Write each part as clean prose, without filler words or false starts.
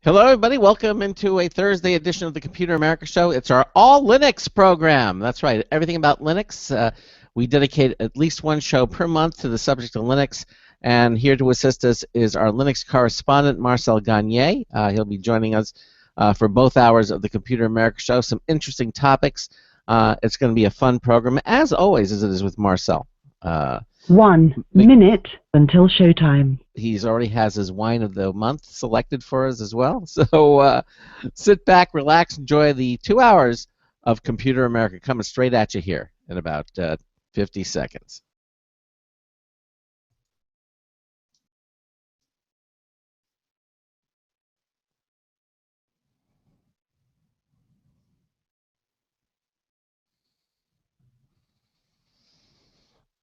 Hello, everybody. Welcome into a Thursday edition of the Computer America Show. It's our All Linux program. That's right, everything about Linux. We dedicate at least one show per month to the subject of Linux. And here to assist us is our Linux correspondent, Marcel Gagné. He'll be joining us for both hours of the Computer America Show. Some interesting topics. It's going to be a fun program, as always, as it is with Marcel. 1 minute until showtime. He already has his wine of the month selected for us as well. So sit back, relax, enjoy the 2 hours of Computer America coming straight at you here in about 50 seconds.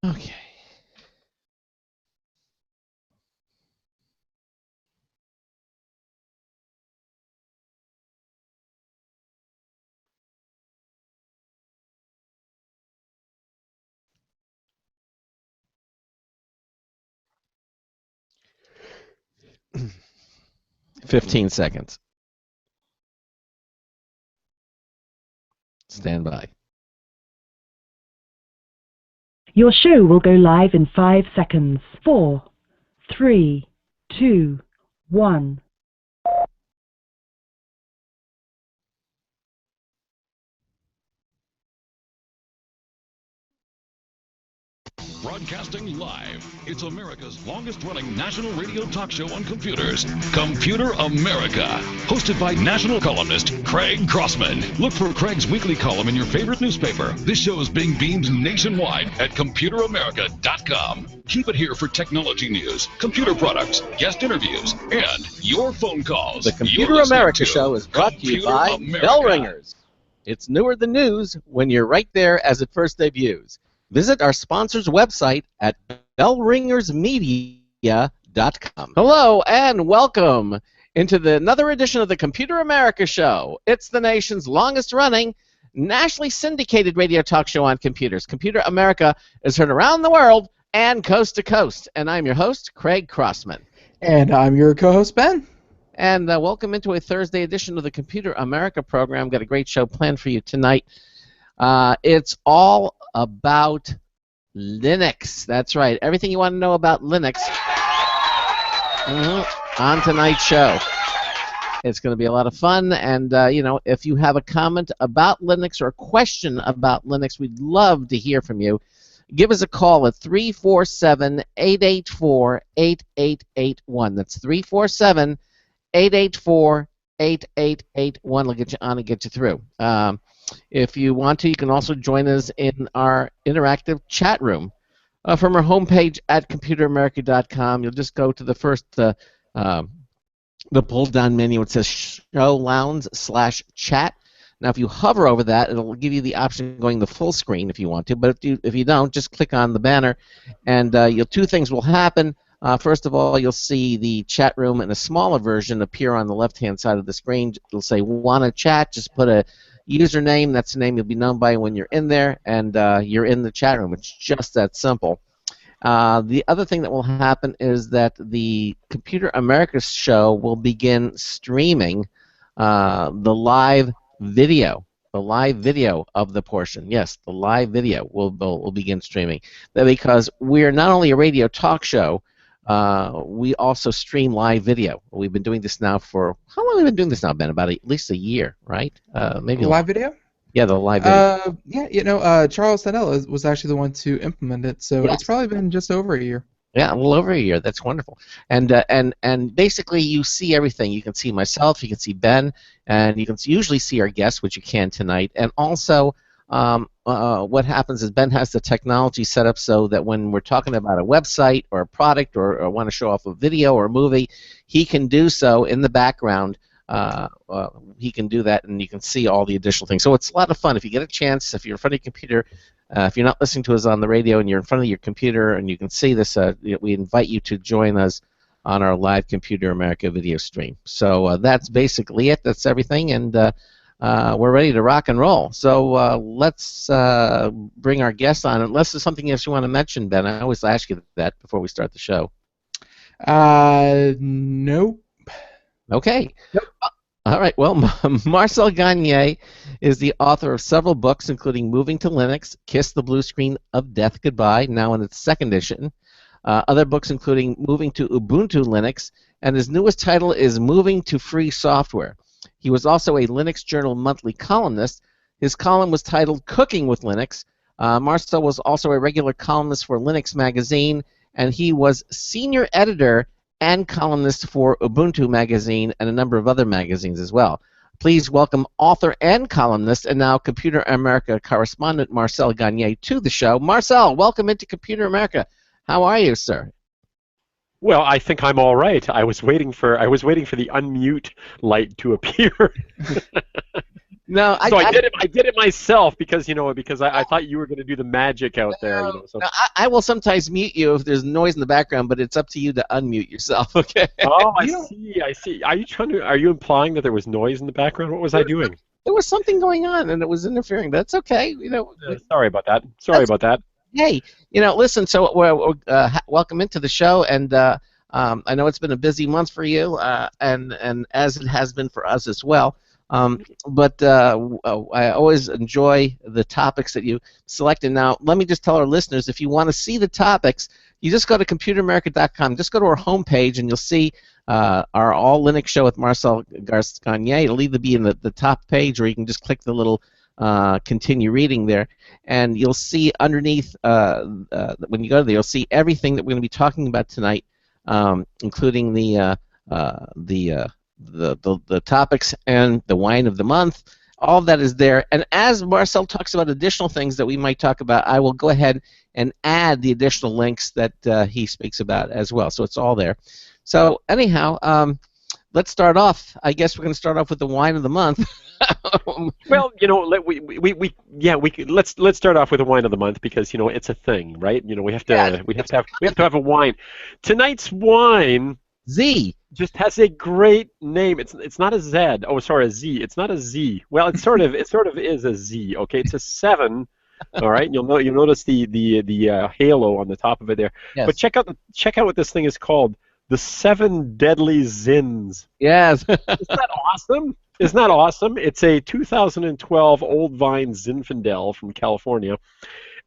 Okay. Mm. 15 seconds. Stand by. Your show will go live in 5 seconds. 4, 3, 2, 1. Broadcasting live. It's America's longest-running national radio talk show on computers, Computer America. Hosted by national columnist Craig Crossman. Look for Craig's weekly column in your favorite newspaper. This show is being beamed nationwide at ComputerAmerica.com. Keep it here for technology news, computer products, guest interviews, and your phone calls. The Computer America Show is brought to you by Bell Ringers. It's newer than news when you're right there as it first debuts. Visit our sponsor's website at bellringersmedia.com. Hello and welcome into another edition of the Computer America Show. It's the nation's longest-running, nationally syndicated radio talk show on computers. Computer America is heard around the world and coast to coast. And I'm your host, Craig Crossman. And I'm your co-host, Ben. And welcome into a Thursday edition of the Computer America program. Got a great show planned for you tonight. It's all about Linux. That's right. Everything you want to know about Linux on tonight's show. It's going to be a lot of fun. And, if you have a comment about Linux or a question about Linux, we'd love to hear from you. Give us a call at 347-884-8881. That's 347-884-8881. We'll get you on and get you through. If you want to, you can also join us in our interactive chat room from our homepage at ComputerAmerica.com. You'll just go to the first, the pull-down menu. It says Show Lounge/Chat. Now, if you hover over that, it'll give you the option of going the full screen if you want to. But if you don't, just click on the banner, and two things will happen. First of all, you'll see the chat room in a smaller version appear on the left-hand side of the screen. It'll say, "Want to chat?" Just put a username. That's the name you'll be known by when you're in there, and you're in the chat room. It's just that simple. The other thing that will happen is that the Computer America show will begin streaming the live video. The live video of the portion. Yes, the live video will begin streaming. Because we're not only a radio talk show, we also stream live video. We've been doing this now for, how long have we been doing this now, Ben? About at least a year, right? Maybe live video? Yeah, the live video. Charles Tedell was actually the one to implement it, so It's probably been just over a year. Yeah, a little over a year. That's wonderful. And basically you see everything. You can see myself, you can see Ben, and you can usually see our guests, which you can tonight. And also, what happens is Ben has the technology set up so that when we're talking about a website or a product or want to show off a video or a movie, he can do so in the background. He can do that, and you can see all the additional things. So it's a lot of fun. If you get a chance, if you're in front of your computer, if you're not listening to us on the radio and you're in front of your computer and you can see this, we invite you to join us on our live Computer America video stream. So that's basically it. That's everything, and we're ready to rock and roll. So let's bring our guest on. Unless there's something else you want to mention, Ben. I always ask you that before we start the show. Nope. Okay. Yep. All right. Well, Marcel Gagné is the author of several books, including Moving to Linux, Kiss the Blue Screen of Death Goodbye, now in its second edition. Other books including Moving to Ubuntu Linux, and his newest title is Moving to Free Software. He was also a Linux Journal monthly columnist. His column was titled Cooking with Linux. Marcel was also a regular columnist for Linux Magazine, and he was senior editor and columnist for Ubuntu Magazine and a number of other magazines as well. Please welcome author and columnist and now Computer America correspondent Marcel Gagné to the show. Marcel, welcome into Computer America. How are you, sir? Well, I think I'm all right. I was waiting for the unmute light to appear. No, so I did it myself because I thought you were going to do the magic out there. So. No, I will sometimes mute you if there's noise in the background, but it's up to you to unmute yourself. Okay. Oh, I see. Are you implying that there was noise in the background? What was I doing? There was something going on and it was interfering. That's okay. Sorry about that. Sorry about that. Hey, listen. So welcome into the show, and I know it's been a busy month for you, and as it has been for us as well. But I always enjoy the topics that you select. And now, let me just tell our listeners, if you want to see the topics, you just go to computeramerica.com. Just go to our homepage, and you'll see our All Linux show with Marcel Gagné. It'll either be in the top page, or you can just click the little continue reading there, and you'll see underneath when you go there, you'll see everything that we're going to be talking about tonight, including the topics and the wine of the month. All of that is there, and as Marcel talks about additional things that we might talk about, I will go ahead and add the additional links that he speaks about as well. So it's all there. So anyhow, let's start off. I guess we're going to start off with the wine of the month. Well, let's start off with the wine of the month because it's a thing, right? We have to have a wine. Tonight's wine Z just has a great name. It's not a Z. Oh, sorry, a Z. It's not a Z. Well, it sort of is a Z. Okay, it's a 7. All right, you'll notice the halo on the top of it there. Yes. But check out what this thing is called. The 7 Deadly Zins. Yes. Isn't that awesome? Isn't that awesome? It's a 2012 Old Vine Zinfandel from California,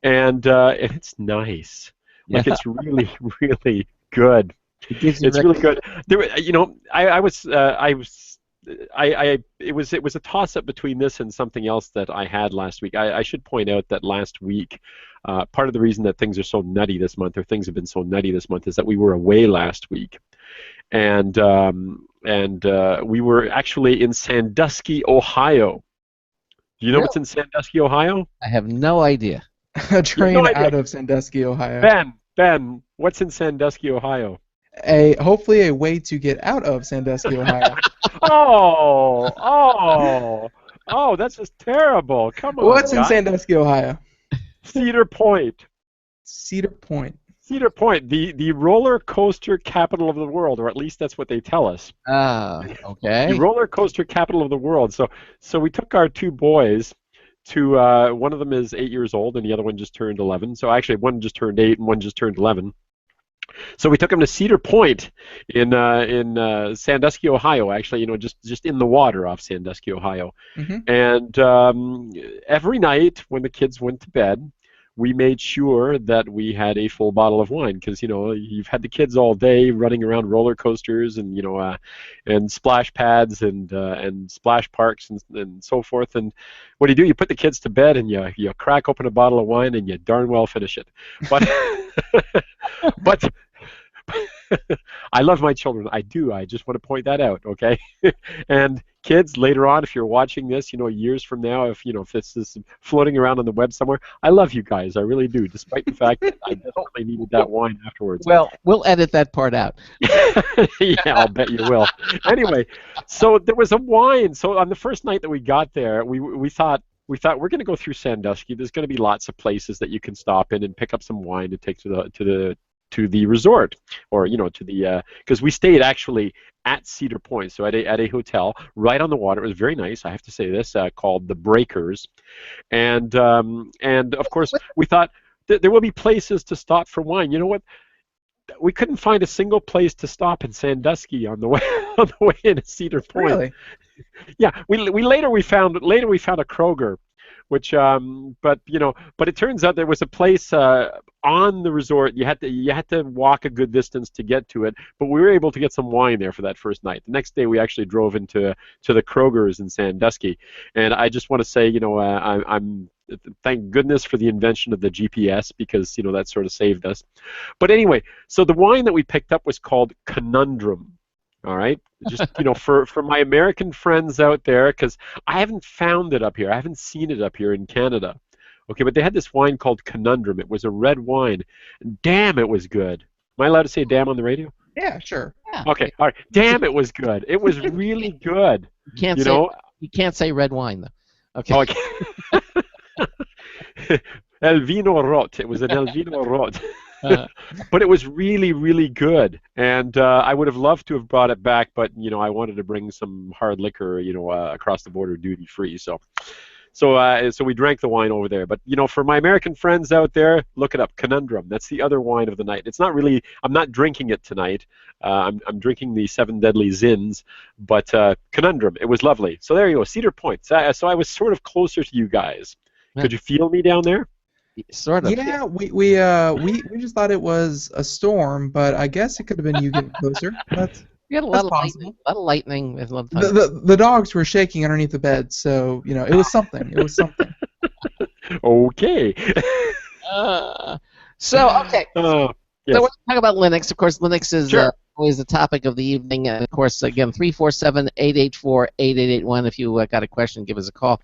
and it's nice. Like it's really, really good. It's really good. It was a toss-up between this and something else that I had last week. I should point out that last week, part of the reason that things are so nutty this month, or things have been so nutty this month, is that we were away last week, and we were actually in Sandusky, Ohio. Do you know what's in Sandusky, Ohio? I have no idea. A train out of Sandusky, Ohio. Ben, what's in Sandusky, Ohio? Hopefully a way to get out of Sandusky, Ohio. Oh, that's just terrible. Come on. What's in Sandusky, Ohio? Cedar Point. Cedar Point. Cedar Point, the roller coaster capital of the world, or at least that's what they tell us. Okay. The roller coaster capital of the world. So we took our 2 boys to one of them is 8 years old, and the other one just turned 11. So actually, one just turned 8 and one just turned 11. So we took him to Cedar Point in Sandusky, Ohio. Actually, just in the water off Sandusky, Ohio. Mm-hmm. And every night when the kids went to bed, we made sure that we had a full bottle of wine because you've had the kids all day running around roller coasters and and splash pads and splash parks and so forth. And what do? You put the kids to bed and you crack open a bottle of wine and you darn well finish it. But but I love my children. I do. I just want to point that out, okay? And kids, later on, if you're watching this, years from now, if this is floating around on the web somewhere, I love you guys. I really do, despite the fact that I definitely needed that wine afterwards. Well, we'll edit that part out. Yeah, I'll bet you will. Anyway, so there was a wine. So on the first night that we got there, we thought we're going to go through Sandusky. There's going to be lots of places that you can stop in and pick up some wine to take to the resort, or to the because we stayed actually at Cedar Point, so at a hotel right on the water. It was very nice, I have to say this, called the Breakers, and of course we thought there will be places to stop for wine. You know what? we couldn't find a single place to stop in Sandusky on the way on the way into Cedar Point. Really? Yeah, we later found a Kroger, which but but it turns out there was a place on the resort. You had to walk a good distance to get to it, but we were able to get some wine there for that first night. The next day we actually drove into the Kroger's in Sandusky, and I just want to say, I'm thank goodness for the invention of the GPS, because that sort of saved us. But anyway, so the wine that we picked up was called Conundrum. All right, just for my American friends out there, because I haven't found it up here. I haven't seen it up here in Canada. Okay, but they had this wine called Conundrum. It was a red wine. Damn, it was good. Am I allowed to say damn on the radio? Yeah, sure. Yeah. Okay, all right. Damn, it was good. It was really good. You can't say red wine though. Okay. Oh, El Vino Rot. It was an El Vino Rot. But it was really, really good, and I would have loved to have brought it back, but I wanted to bring some hard liquor, across the border duty free. So we drank the wine over there. But for my American friends out there, look it up. Conundrum. That's the other wine of the night. It's not really. I'm not drinking it tonight. I'm drinking the Seven Deadly Zins, but Conundrum. It was lovely. So there you go. Cedar Point. So I was sort of closer to you guys. Could you feel me down there? Sort of. Yeah, we just thought it was a storm, but I guess it could have been you getting closer. We had a lot of lightning. A lot of lightning. The dogs were shaking underneath the bed, so it was something. It was something. Okay. Okay. Yes. So we're talk about Linux. Of course, Linux is Sure. always the topic of the evening, and of course, again, 347-884-8881. If you got a question, give us a call.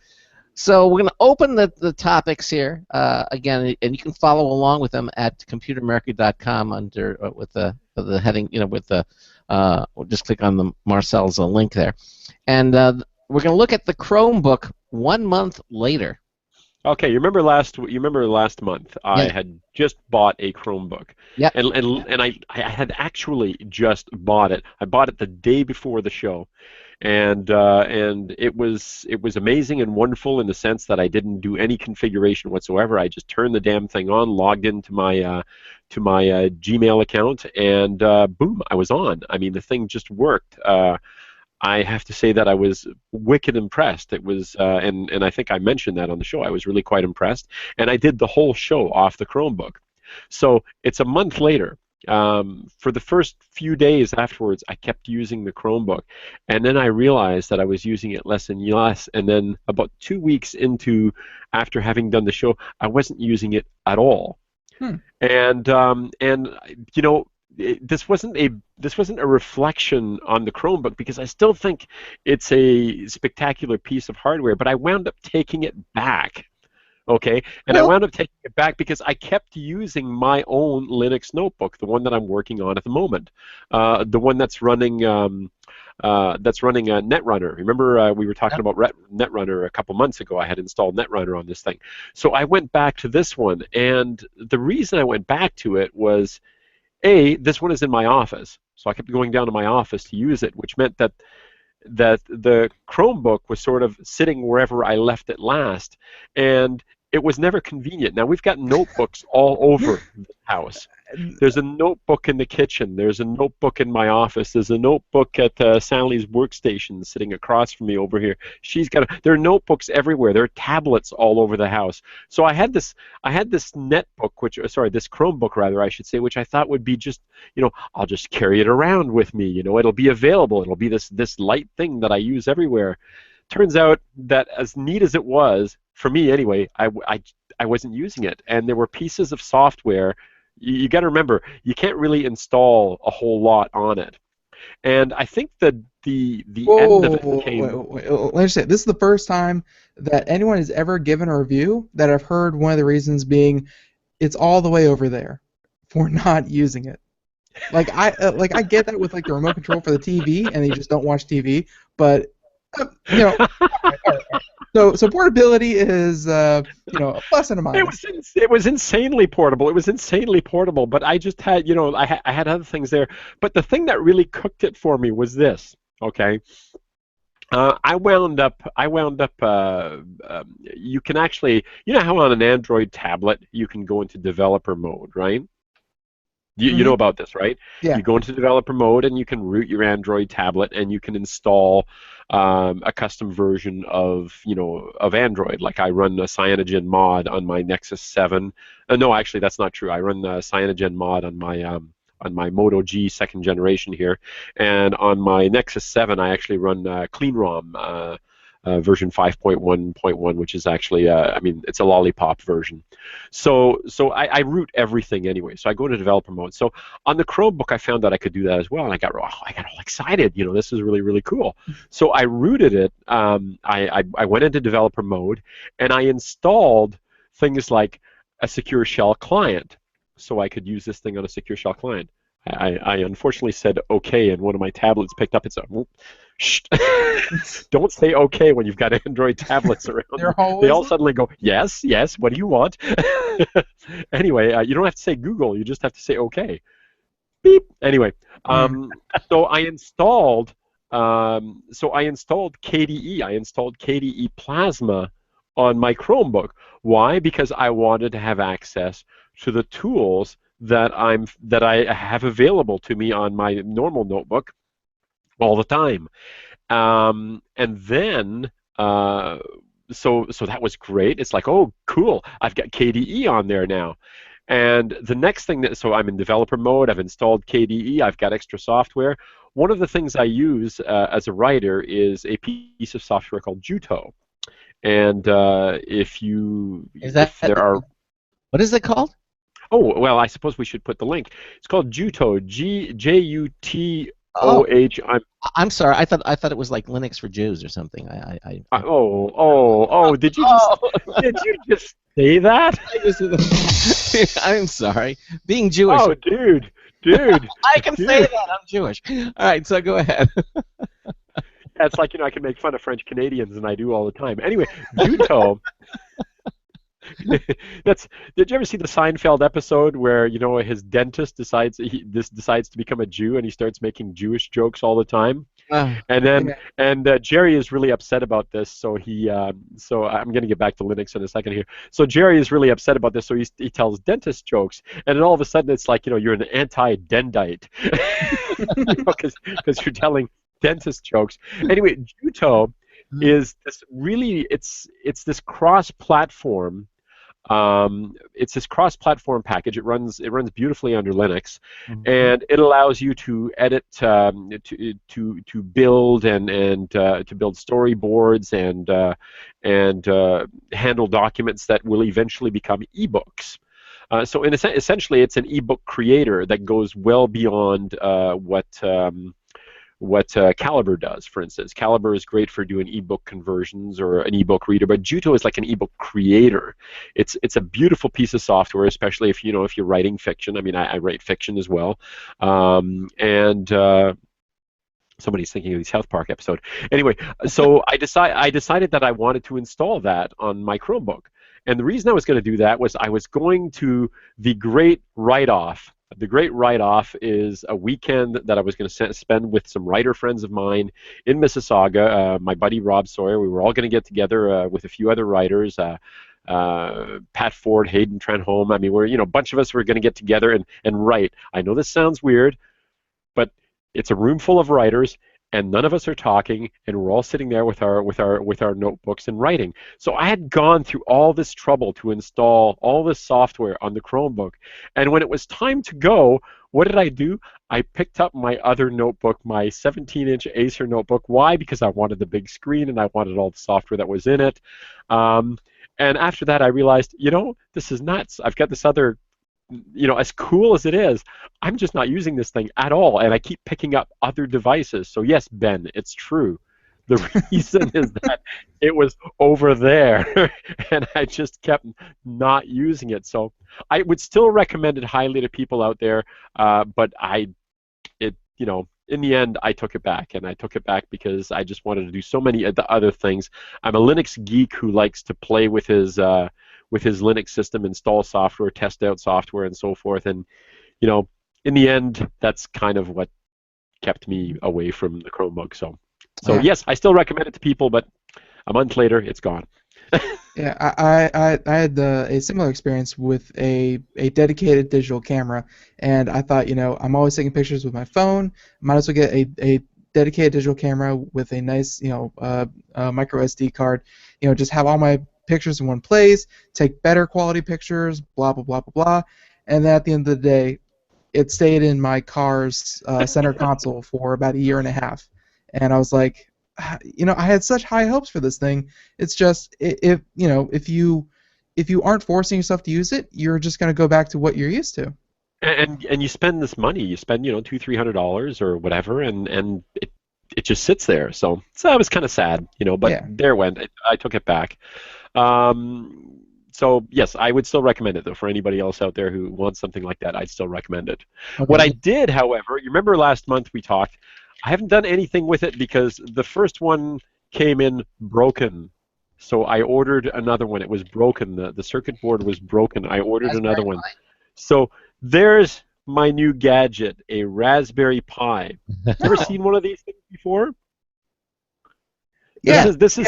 So we're going to open the topics here again, and you can follow along with them at computeramerica.com under with the heading, just click on the Marcel's link there, and we're going to look at the Chromebook 1 month later. Okay, you remember last month I had just bought a Chromebook. Yeah. And I had actually just bought it. I bought it the day before the show. And it was amazing and wonderful in the sense that I didn't do any configuration whatsoever. I just turned the damn thing on, logged into my Gmail account, and boom, I was on. I mean, the thing just worked. I have to say that I was wicked impressed. It was, and I think I mentioned that on the show. I was really quite impressed, and I did the whole show off the Chromebook. So it's a month later. For the first few days afterwards, I kept using the Chromebook, and then I realized that I was using it less and less, and then about 2 weeks after having done the show, I wasn't using it at all. And this wasn't a reflection on the Chromebook, because I still think it's a spectacular piece of hardware, but I wound up taking it back. Okay, and I wound up taking it back because I kept using my own Linux notebook, the one that I'm working on at the moment, the one that's running Netrunner. Remember, we were talking about Netrunner a couple months ago. I had installed Netrunner on this thing, so I went back to this one, and the reason I went back to it was, this one is in my office, so I kept going down to my office to use it, which meant that the Chromebook was sort of sitting wherever I left it last, and it was never convenient. Now, we've got notebooks all over the house. There's a notebook in the kitchen. There's a notebook in my office. There's a notebook at Sally's workstation sitting across from me over here. There are notebooks everywhere. There are tablets all over the house. So I had this netbook, this Chromebook rather, I should say, which I thought would be just, I'll just carry it around with me. It'll be available. It'll be this light thing that I use everywhere. Turns out that as neat as it was, for me anyway, I wasn't using it, and there were pieces of software. You got to remember, you can't really install a whole lot on it, and I think that the end of it came. Wait, let me say, this is the first time that anyone has ever given a review that I've heard one of the reasons being it's all the way over there for not using it. I get that with the remote control for the TV, and you just don't watch TV, but. All right. So portability is a plus and a minus. It was insanely portable. But I just had I had other things there. But the thing that really cooked it for me was this. Okay. I wound up. You can actually, how on an Android tablet you can go into developer mode, right? You know about this, right? Yeah. You go into developer mode and you can root your Android tablet and you can install a custom version of of Android. Like I run a Cyanogen mod on my Nexus 7. No, actually that's not true. I run a Cyanogen mod on my Moto G second generation here, and on my Nexus 7 I actually run CleanROM. Version 5.1.1, which is actually, I mean, it's a lollipop version. So I root everything anyway. So I go into developer mode. So on the Chromebook, I found that I could do that as well, and I got all excited. This is really, really cool. So I rooted it. I went into developer mode, and I installed things like a secure shell client, so I could use this thing on a secure shell client. I unfortunately said okay, and one of my tablets picked up. It's a shh. Don't say okay when you've got Android tablets around. They all suddenly go, yes, yes, what do you want? Anyway, you don't have to say Google, you just have to say okay. Beep. Anyway, so I installed KDE. I installed KDE Plasma on my Chromebook. Why? Because I wanted to have access to the tools that I have available to me on my normal notebook all the time. And then so that was great. It's like, oh, cool, I've got KDE on there now. And the next thing so I'm in developer mode, I've installed KDE, I've got extra software. One of the things I use as a writer is a piece of software called Juto. And what is it called? Oh, well, I suppose we should put the link. It's called Juto, Jutoh. I'm sorry. I thought it was like Linux for Jews or something. Did you just say that? I'm sorry. Being Jewish. Oh, dude. I can say that. I'm Jewish. All right, so go ahead. That's like, I can make fun of French Canadians, and I do all the time. Anyway, Juto. Did you ever see the Seinfeld episode where his dentist decides to become a Jew and he starts making Jewish jokes all the time? And Jerry is really upset about this, so so I'm going to get back to Linux in a second here. So Jerry is really upset about this, so he tells dentist jokes, and then all of a sudden it's like you're an anti-dendite because you're telling dentist jokes. Anyway, Juto is this really it's this cross-platform. It's this cross-platform package. It runs beautifully under Linux, and it allows you to edit, to build and to build storyboards and handle documents that will eventually become ebooks. So essentially, it's an ebook creator that goes well beyond what Calibre does, for instance. Calibre is great for doing ebook conversions or an ebook reader, but Juto is like an ebook creator. It's a beautiful piece of software, especially if you're writing fiction. I mean, I write fiction as well, and somebody's thinking of the South Park episode. Anyway, so I decided that I wanted to install that on my Chromebook, and the reason I was going to do that was I was going to the Great Write-Off. The Great Write-Off is a weekend that I was going to spend with some writer friends of mine in Mississauga. My buddy Rob Sawyer. We were all going to get together with a few other writers. Pat Ford, Hayden Trenholm. I mean, a bunch of us were going to get together and write. I know this sounds weird, but it's a room full of writers, and none of us are talking, and we're all sitting there with our notebooks and writing. So I had gone through all this trouble to install all this software on the Chromebook, and when it was time to go, what did I do? I picked up my other notebook, my 17-inch Acer notebook. Why? Because I wanted the big screen and I wanted all the software that was in it. And after that, I realized, this is nuts. I've got this other, as cool as it is, I'm just not using this thing at all, and I keep picking up other devices. So yes, Ben, it's true. The reason is that it was over there, and I just kept not using it. So I would still recommend it highly to people out there, but in the end, I took it back, and I took it back because I just wanted to do so many of the other things. I'm a Linux geek who likes to play with his Linux system, install software, test out software, and so forth. And in the end, that's kind of what kept me away from the Chromebook. So yes, I still recommend it to people, but a month later, it's gone. Yeah, I had a similar experience with a dedicated digital camera, and I thought, I'm always taking pictures with my phone. Might as well get a dedicated digital camera with a nice, micro SD card. Just have all my pictures in one place, take better quality pictures, blah blah blah blah blah. And then at the end of the day, it stayed in my car's center console for about a year and a half, and I was like, I had such high hopes for this thing. It's just if you aren't forcing yourself to use it, you're just going to go back to what you're used to. And you spend this money, you spend $200-300 or whatever, and it just sits there. So I was kind of sad, but Yeah. there went. I took it back. So yes, I would still recommend it though for anybody else out there who wants something like that. I'd still recommend it. Okay. What I did, however, you remember last month we talked. I haven't done anything with it because the first one came in broken. So I ordered another one. It was broken. The circuit board was broken. I ordered another one. So there's my new gadget, a Raspberry Pi. Ever seen one of these things before? Yeah. This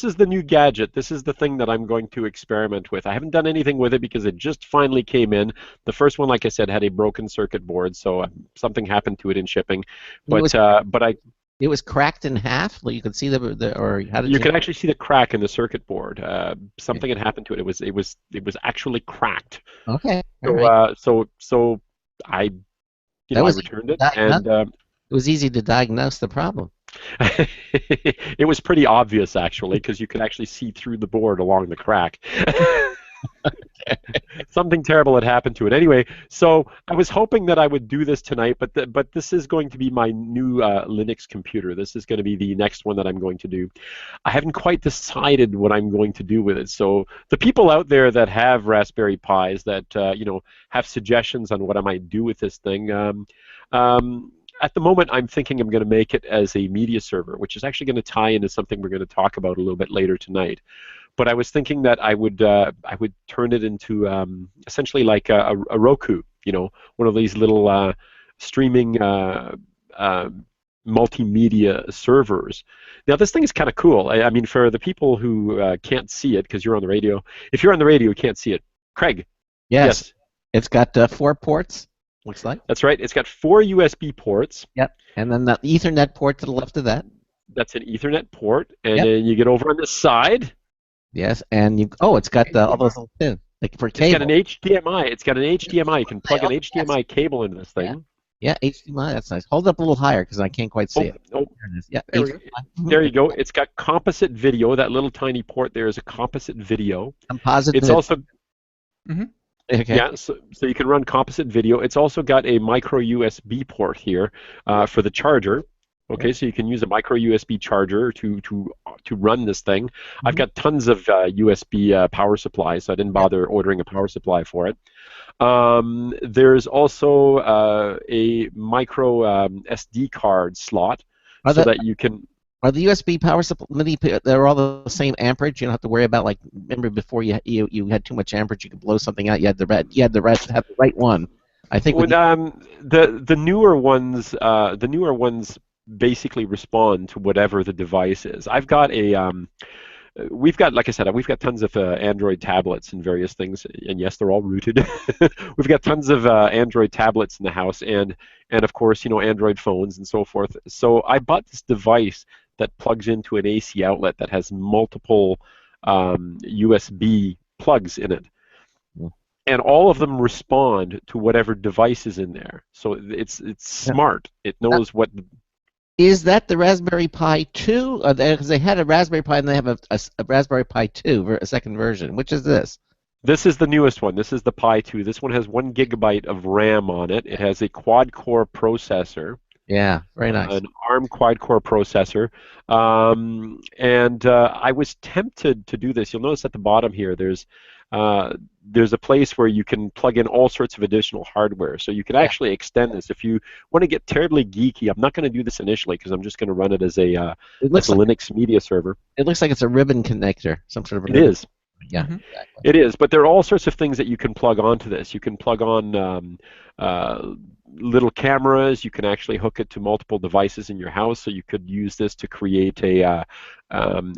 is the new gadget. This is the thing that I'm going to experiment with. I haven't done anything with it because it just finally came in. The first one, like I said, had a broken circuit board, so something happened to it in shipping. But it was cracked in half. You could see or how did you can actually see the crack in the circuit board. Something had happened to it. It was actually cracked. Okay. So Right. So I I returned it, and it was easy to diagnose the problem. it was pretty obvious actually because you could actually see through the board along the crack. Something terrible had happened to it. Anyway, so I was hoping that I would do this tonight, but this is going to be my new Linux computer. This is going to be the next one that I'm going to do. I haven't quite decided what I'm going to do with it. So the people out there that have Raspberry Pis that have suggestions on what I might do with this thing. At the moment, I'm thinking I'm going to make it as a media server, which is actually going to tie into something we're going to talk about a little bit later tonight. But I was thinking that I would turn it into essentially like a Roku, one of these little streaming multimedia servers. Now this thing is kind of cool. I mean, for the people who can't see it because you're on the radio, if you're on the radio, you can't see it. Craig. Yes. It's got 4 ports. Looks like. That's right. It's got 4 USB ports. Yep. And then the Ethernet port to the left of that. That's an Ethernet port, and then you get over on the side. Yes, and it's got all those little pins, like for cable. It's got an HDMI. It's got an HDMI. You can plug an HDMI cable into this thing. Yeah, HDMI. That's nice. Hold up a little higher because I can't quite see it. Oh, there it is. Yeah, there you go. It's got composite video. That little tiny port there is a composite video. Composite. It's also. Mm-hmm. Okay. Yeah, so you can run composite video. It's also got a micro USB port here for the charger. Okay, so you can use a micro USB charger to run this thing. Mm-hmm. I've got tons of USB power supplies, so I didn't bother ordering a power supply for it. There's also a micro SD card slot that you can. Are the USB power supply? They're all the same amperage. You don't have to worry about remember before you had too much amperage, you could blow something out. You had the right one. I think. The newer ones basically respond to whatever the device is. I've got we've got, like I said, we've got tons of Android tablets and various things, and yes, they're all rooted. We've got tons of Android tablets in the house, and of course, Android phones and so forth. So I bought this device that plugs into an AC outlet that has multiple USB plugs in it. And all of them respond to whatever device is in there. So it's smart. It knows what. Is that the Raspberry Pi 2? Because they had a Raspberry Pi and they have a Raspberry Pi 2, a second version. Which is this? This is the newest one. This is the Pi 2. This one has 1 gigabyte of RAM on it. It has a quad-core processor. Yeah, very nice. An ARM quad-core processor. And I was tempted to do this. You'll notice at the bottom here there's a place where you can plug in all sorts of additional hardware. So you can actually extend this. If you want to get terribly geeky, I'm not going to do this initially because I'm just going to run it as a Linux media server. It looks like it's a ribbon connector, some sort of ribbon. It is. Yeah, Mm-hmm. exactly. It is, but there are all sorts of things that you can plug onto this. You can plug on little cameras. You can actually hook it to multiple devices in your house, so you could use this to create a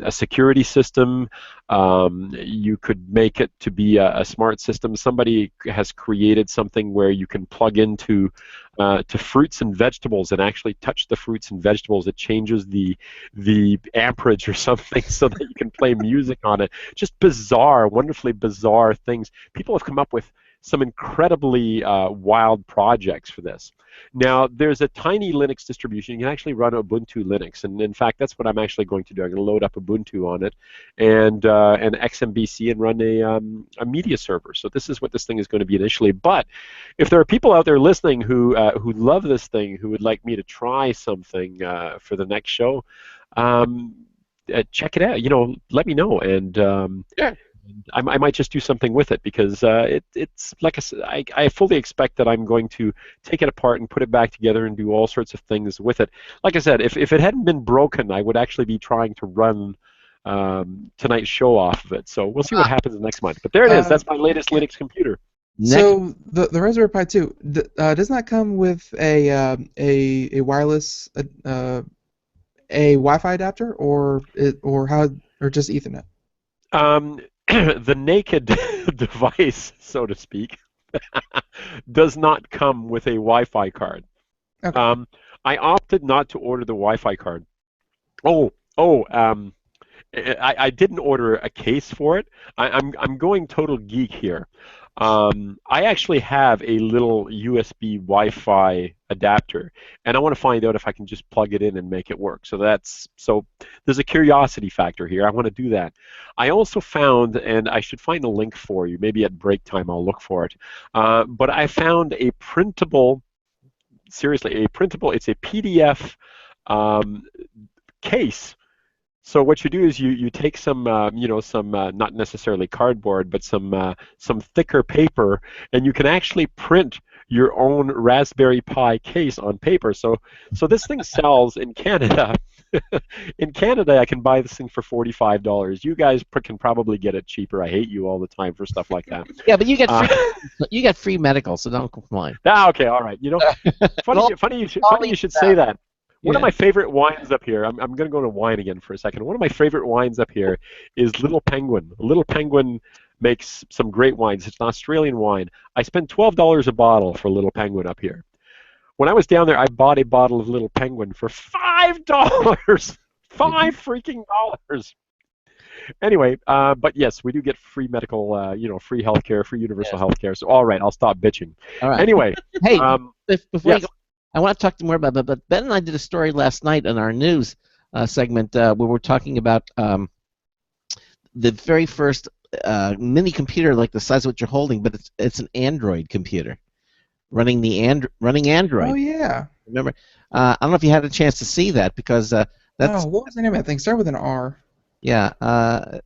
security system. You could make it to be a smart system. Somebody has created something where you can plug into to fruits and vegetables and actually touch the fruits and vegetables. It changes the amperage or something so that you can play music on it. Just bizarre, wonderfully bizarre things. People have come up with some incredibly wild projects for this. Now, there's a tiny Linux distribution. You can actually run Ubuntu Linux, and in fact, that's what I'm actually going to do. I'm going to load up Ubuntu on it and XMBC and run a media server. So this is what this thing is going to be initially. But if there are people out there listening who love this thing, who would like me to try something for the next show, check it out. Let me know, and Sure. I might just do something with it, because it's like I said, I fully expect that I'm going to take it apart and put it back together and do all sorts of things with it. Like I said, if it hadn't been broken, I would actually be trying to run tonight's show off of it. So we'll see what happens next month. But there it is. That's my latest Linux computer. So the Raspberry Pi 2, doesn't that come with a wireless a Wi-Fi adapter, or just Ethernet? The naked device, so to speak, does not come with a Wi-Fi card. Okay. I opted not to order the Wi-Fi card. I didn't order a case for it. I'm going total geek here. I actually have a little USB Wi-Fi adapter, and I want to find out if I can just plug it in and make it work. So there's a curiosity factor here. I want to do that. I also found, and I should find a link for you, maybe at break time I'll look for it, but I found a printable, seriously, it's a PDF case. So what you do is you take some not necessarily cardboard, but some thicker paper, and you can actually print your own Raspberry Pi case on paper. So this thing sells in Canada. In Canada, I can buy this thing for $45. You guys can probably get it cheaper. I hate you all the time for stuff like that. Yeah, but you get free medical, so don't complain. Okay, all right. Funny you should say that. One of my favorite wines up here, I'm going to go to wine again for a second. One of my favorite wines up here is Little Penguin. Little Penguin makes some great wines. It's an Australian wine. I spent $12 a bottle for Little Penguin up here. When I was down there, I bought a bottle of Little Penguin for $5. $5 freaking dollars. Anyway, but yes, we do get free medical, free healthcare, free universal healthcare. So all right, I'll stop bitching. All right. Anyway, hey, before yes. you go, I want to talk more about that, but Ben and I did a story last night in our news segment where we're talking about the very first mini computer, like the size of what you're holding, but it's an Android computer running Android. Oh yeah. Remember? I don't know if you had a chance to see that, because that's. Oh, what was the name of that thing? Start with an R. Yeah.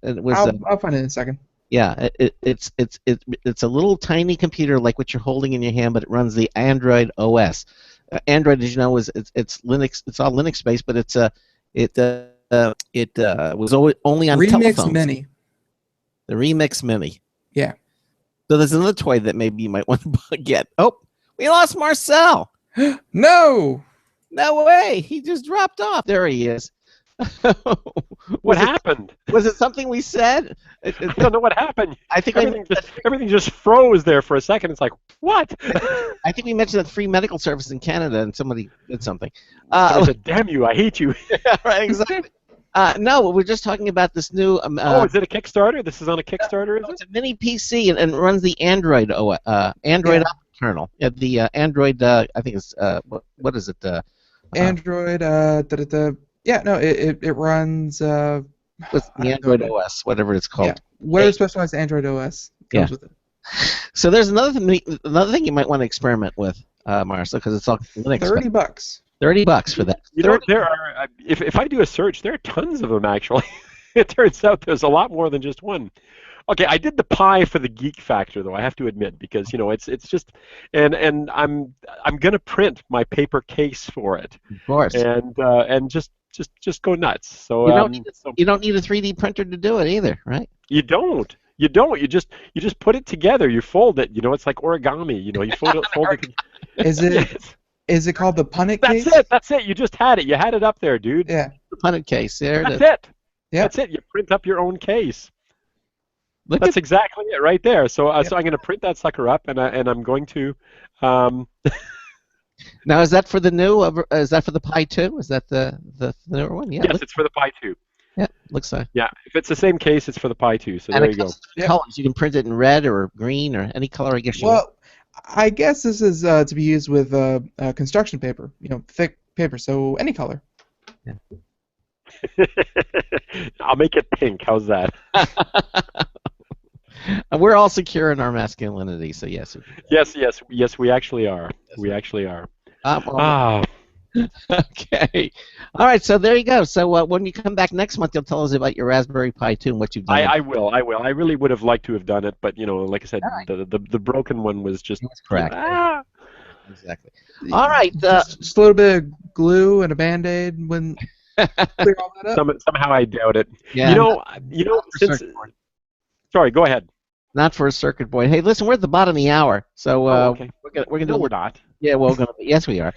It was. I'll find it in a second. Yeah, it's a little tiny computer like what you're holding in your hand, but it runs the Android OS. Android, as you know, it's Linux. It's all Linux based, but it was only on Remix telephones. Mini. The Remix Mini. Yeah. So there's another toy that maybe you might want to get. Oh, we lost Marcel. No. No way. He just dropped off. There he is. What happened? Was it something we said? I don't know what happened. I think everything just froze there for a second. It's like, what? I think we mentioned that free medical service in Canada, and somebody did something. I said, damn you, I hate you. Right, exactly. No, we're just talking about this new. Is it a Kickstarter? This is on a Kickstarter, is it? It's a mini PC and runs the Android Android kernel. The Android, I think it's what is it? Android. Yeah, no, it runs. What's the Android OS, whatever it's called. Yeah, whatever specialized Android OS comes with it. So there's another thing you might want to experiment with, Marcel, because it's all Linux. $30. $30 for that. There are. If I do a search, there are tons of them actually. It turns out there's a lot more than just one. Okay, I did the Pi for the geek factor, though, I have to admit, because it's just, and I'm gonna print my paper case for it. Of course. And just go nuts. So you don't need a 3D printer to do it either, right? You don't. You don't. You just put it together. You fold it. You know, it's like origami. You know, you fold it. Is it Yes. is it called the punnet That's case? it. That's it. You just had it. You had it up there, dude. Yeah. The punted case. There it That's is. it. Yep. That's it. You print up your own case. Look That's at exactly it right there. So, Yep. so I'm going to print that sucker up, and I'm going to. Um, now. Is that for the new? Is that for the Pi 2? Is that the newer one? Yeah. yes, it's for the Pi 2. Yeah. Looks like. Yeah, if it's the same case, it's for the Pi 2. So And there it you go. comes in Yep. colors. You can print it in red or green or any color I guess you want. Well, I guess this is to be used with construction paper. You know, thick paper, so any color. I'll make it pink. How's that? We're all secure in our masculinity, so yes. Yes, we actually are. We actually are. Ah, Okay. All right, so there you go. So when you come back next month, you'll tell us about your Raspberry Pi 2 and what you've done. I will. I really would have liked to have done it, but you know, like I said, the broken one was just. That's correct. Ah. Exactly. All right. Just a little bit of glue and a Band-Aid when clear all that up. Somehow I doubt it. Yeah, You know, since. Sorry, go ahead. not for a circuit board. Hey, listen, we're at the bottom of the hour, so Okay. we're gonna No, we're not. Yeah, we're gonna. Yes, we are.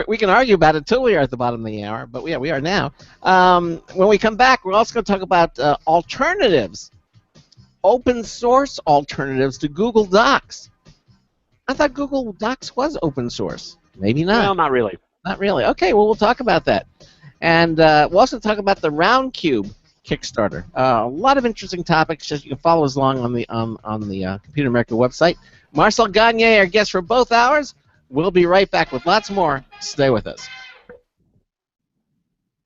We can argue about it till we are at the bottom of the hour, but yeah, we are now. When we come back, we're also going to talk about alternatives, open source alternatives to Google Docs. I thought Google Docs was open source. Maybe not. Well, not really. Not really. Okay, well, we'll talk about that. And we'll also talk about the Roundcube Kickstarter. A lot of interesting topics. Just you can follow us along on the Computer America website. Marcel Gagné, our guest for both hours. We'll be right back with lots more. Stay with us.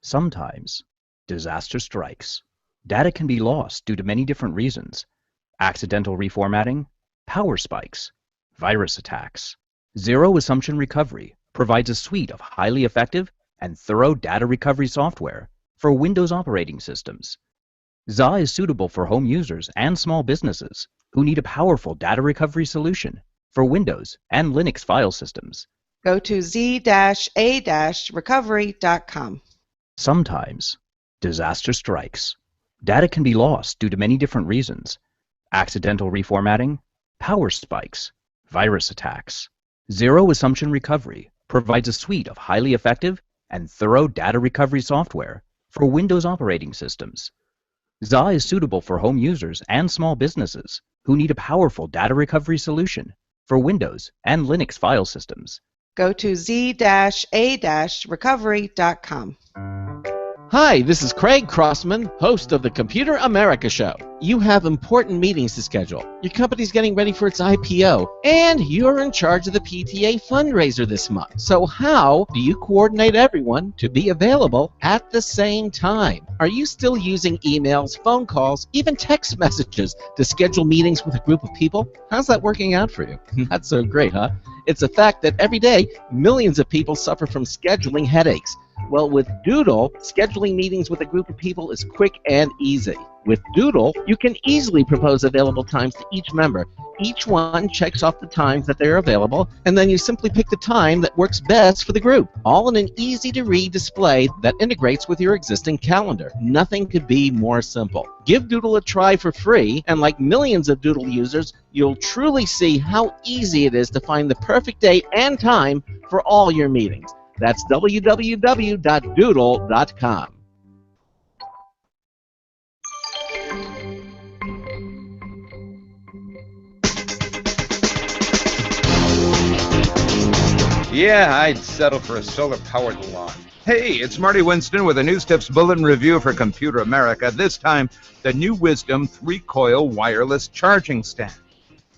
Sometimes, disaster strikes. Data can be lost due to many different reasons. Accidental reformatting, power spikes, virus attacks. Zero Assumption Recovery provides a suite of highly effective and thorough data recovery software for Windows operating systems. ZA is suitable for home users and small businesses who need a powerful data recovery solution for Windows and Linux file systems. Go to z-a-recovery.com. Sometimes, disaster strikes. Data can be lost due to many different reasons. Accidental reformatting, power spikes, virus attacks. Zero Assumption Recovery provides a suite of highly effective and thorough data recovery software for Windows operating systems. ZA is suitable for home users and small businesses who need a powerful data recovery solution for Windows and Linux file systems. Go to z-a-recovery.com. Hi, this is Craig Crossman, host of the Computer America Show. You have important meetings to schedule. Your company's getting ready for its IPO, and you're in charge of the PTA fundraiser this month. So how do you coordinate everyone to be available at the same time? Are you still using emails, phone calls, even text messages to schedule meetings with a group of people? How's that working out for you? Not so great, huh? It's a fact that every day, millions of people suffer from scheduling headaches. Well, with Doodle, scheduling meetings with a group of people is quick and easy. With Doodle, you can easily propose available times to each member. Each one checks off the times that they're available, and then you simply pick the time that works best for the group, all in an easy-to-read display that integrates with your existing calendar. Nothing could be more simple. Give Doodle a try for free, and like millions of Doodle users, you'll truly see how easy it is to find the perfect date and time for all your meetings. That's www.doodle.com. Yeah, I'd settle for a solar-powered lawn. Hey, it's Marty Winston with a News Tips Bulletin Review for Computer America. This time, the new Wisdom 3-coil wireless charging stand.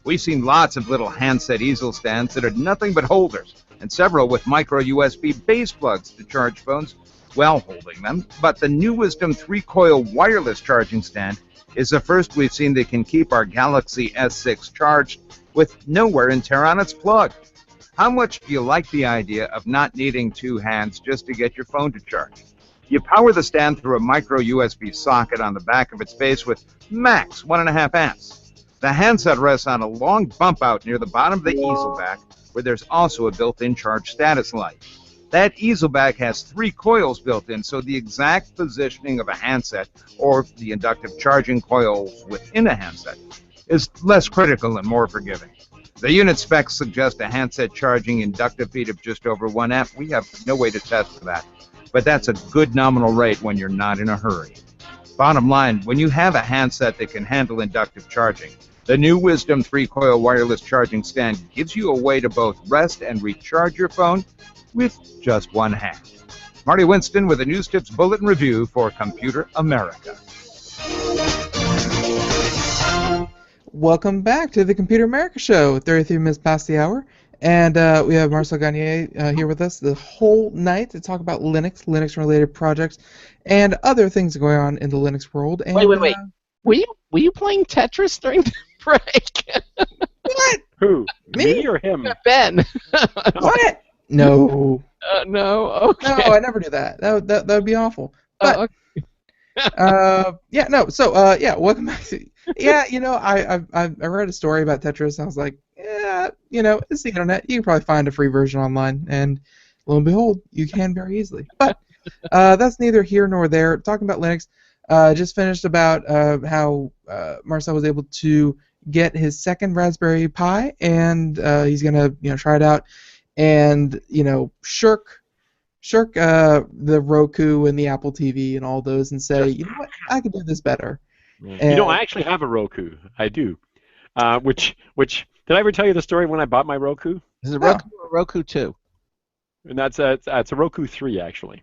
We've seen lots of little handset easel stands that are nothing but holders, and several with micro USB base plugs to charge phones while holding them. But the new Wisdom 3-coil wireless charging stand is the first we've seen that can keep our Galaxy S6 charged with no wear and tear on its plug. How much do you like the idea of not needing two hands just to get your phone to charge? You power the stand through a micro USB socket on the back of its base with max 1.5 amps. The handset rests on a long bump out near the bottom of the easel back, where there's also a built-in charge status light. That easel bag has 3 coils built in, so the exact positioning of a handset, or the inductive charging coils within a handset, is less critical and more forgiving. The unit specs suggest a handset charging inductive speed of just over 1 amp. We have no way to test for that, but that's a good nominal rate when you're not in a hurry. Bottom line, when you have a handset that can handle inductive charging, the new Wisdom 3-coil wireless charging stand gives you a way to both rest and recharge your phone with just one hand. Marty Winston with a News Tips Bulletin Review for Computer America. Welcome back to the Computer America Show, 33 minutes past the hour. And we have Marcel Gagné here with us the whole night to talk about Linux, Linux-related projects, and other things going on in the Linux world. And, Wait. Were you playing Tetris during the break? What? Who? Me? or him? Ben. What? No. No. Okay. No, I never do that. That would be awful. But Okay. yeah, no. So yeah, welcome back to. Yeah, I read a story about Tetris. I was like, yeah, it's the internet. You can probably find a free version online, and lo and behold, you can very easily. But that's neither here nor there. Talking about Linux, just finished about how Marcel was able to get his second Raspberry Pi, and he's gonna try it out, and shirk the Roku and the Apple TV and all those, and say, you know what, I could do this better. And, I actually have a Roku. I do. Which did I ever tell you the story when I bought my Roku? Is it Roku or Roku 2? And it's a Roku 3 actually.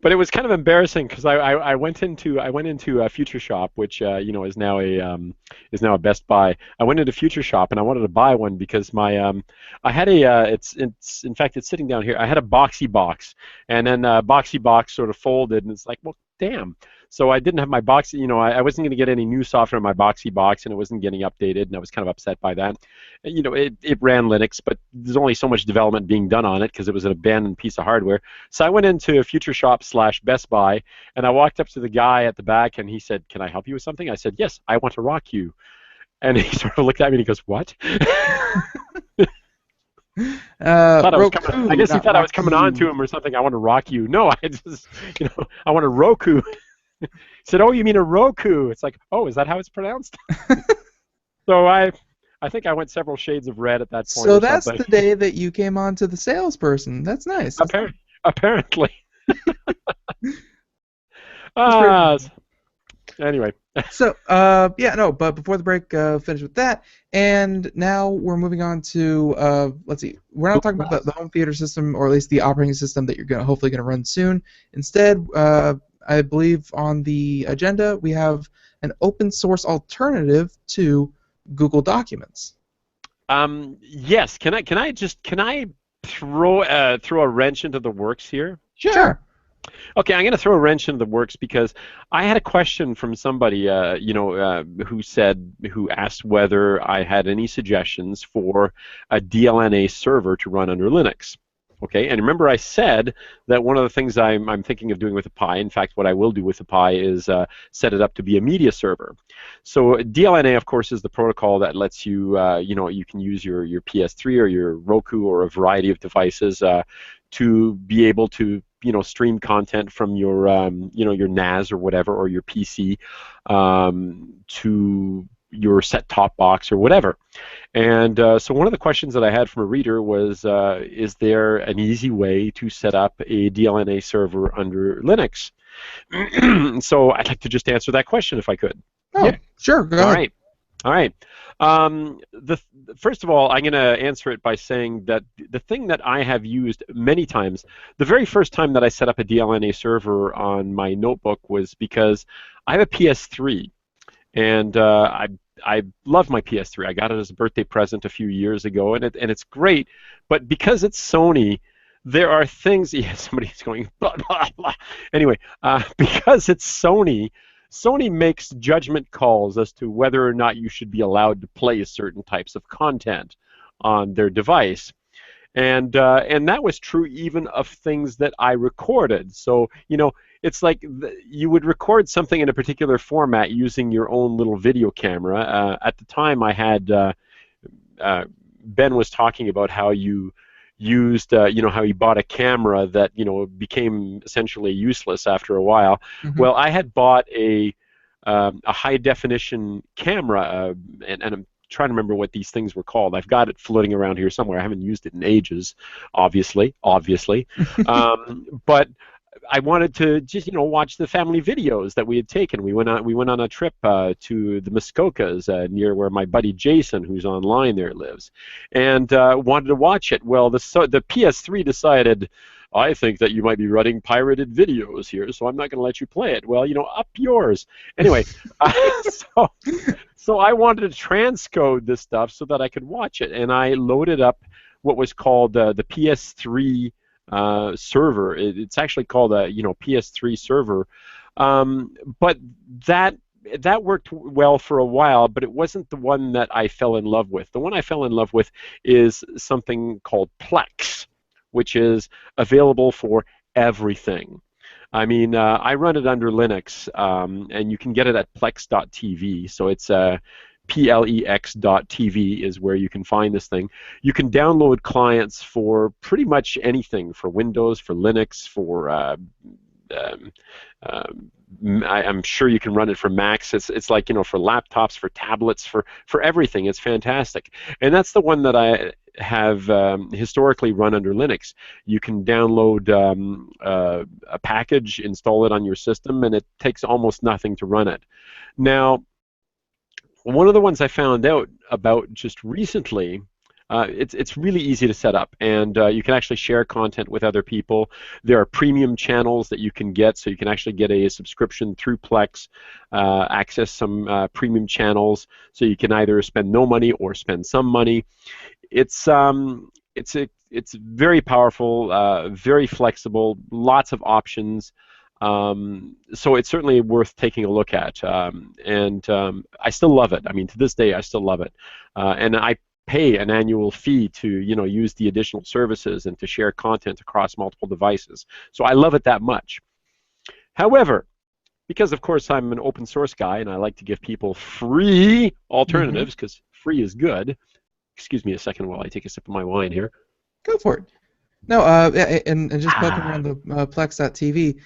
But it was kind of embarrassing because I went into a Future Shop, which is now a Best Buy. I went into Future Shop and I wanted to buy one because my I had it's in fact it's sitting down here. I had a Boxy box, and then Boxy box sort of folded, and it's like, well, damn. So I didn't have my Boxy, I wasn't going to get any new software in my Boxy box, and it wasn't getting updated, and I was kind of upset by that. It ran Linux, but there's only so much development being done on it because it was an abandoned piece of hardware. So I went into Future Shop / Best Buy, and I walked up to the guy at the back, and he said, "Can I help you with something?" I said, "Yes, I want to rock you." And he sort of looked at me and he goes, "What?" I guess he thought I was coming on to him or something. I want to rock you. No, I just, I want a Roku. He said, "Oh, you mean a Roku?" It's like, "Oh, is that how it's pronounced?" So I think I went several shades of red at that point. So that's the day that you came on to the salesperson. That's nice. Apparently. Anyway. So, but before the break, finish with that. And now we're moving on to, let's see, we're not talking about the home theater system, or at least the operating system that you're hopefully going to run soon. Instead, I believe on the agenda we have an open source alternative to Google Documents. Yes. Can I throw a wrench into the works here? Sure. Okay, I'm going to throw a wrench into the works because I had a question from somebody, who asked whether I had any suggestions for a DLNA server to run under Linux. Okay, and remember I said that one of the things I'm thinking of doing with the Pi, in fact, what I will do with the Pi is set it up to be a media server. So DLNA, of course, is the protocol that lets you, you can use your PS3 or your Roku or a variety of devices to be able to stream content from your your NAS or whatever, or your PC to your set-top box or whatever. And so one of the questions that I had from a reader was, is there an easy way to set up a DLNA server under Linux? So I'd like to just answer that question if I could. Oh, yeah. Sure, go ahead. All right. First of all, I'm going to answer it by saying that the thing that I have used many times, the very first time that I set up a DLNA server on my notebook was because I have a PS3, and I love my PS3. I got it as a birthday present a few years ago, and it's great. But because it's Sony, there are things. Yeah, somebody's going blah blah blah. Anyway, because it's Sony makes judgment calls as to whether or not you should be allowed to play certain types of content on their device. And that was true even of things that I recorded. So, it's like you would record something in a particular format using your own little video camera. At the time, I had Ben was talking about how you used, how he bought a camera that, became essentially useless after a while. Mhm. Well, I had bought a high definition camera, and I'm trying to remember what these things were called. I've got it floating around here somewhere. I haven't used it in ages, obviously. But I wanted to just watch the family videos that we had taken. We went on a trip to the Muskokas near where my buddy Jason, who's online there, lives, and wanted to watch it. Well, the PS3 decided, I think that you might be running pirated videos here, so I'm not going to let you play it. Well, up yours. Anyway, so I wanted to transcode this stuff so that I could watch it, and I loaded up what was called the PS3 server. It's actually called a PS3 server, but that worked well for a while, but it wasn't the one that I fell in love with. The one I fell in love with is something called Plex, which is available for everything. I mean, I run it under Linux, and you can get it at plex.tv. So it's plex.tv is where you can find this thing. You can download clients for pretty much anything, for Windows, for Linux, for I'm sure you can run it for Macs. It's like, for laptops, for tablets, for everything. It's fantastic. And that's the one that I have historically run under Linux. You can download a package, install it on your system, and it takes almost nothing to run it. Now, one of the ones I found out about just recently, it's really easy to set up, and you can actually share content with other people. There are premium channels that you can get, so you can actually get a subscription through Plex, access some premium channels, so you can either spend no money or spend some money. It's very powerful, very flexible, lots of options. So it's certainly worth taking a look at, and I still love it. I mean, to this day, I still love it, and I pay an annual fee to use the additional services and to share content across multiple devices. So I love it that much. However, because of course I'm an open source guy and I like to give people free alternatives because free is good. Excuse me a second while I take a sip of my wine here. Go for it. No, and just poking around the Plex.tv,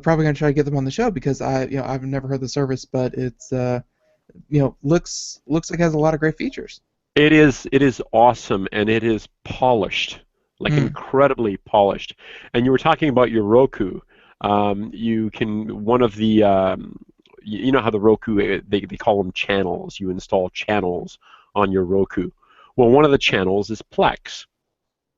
probably gonna try to get them on the show because I've never heard the service, but it's looks like it has a lot of great features. It is awesome, and it is polished, like incredibly polished. And you were talking about your Roku. You can one of the you know how the Roku they call them channels. You install channels on your Roku. Well, one of the channels is Plex.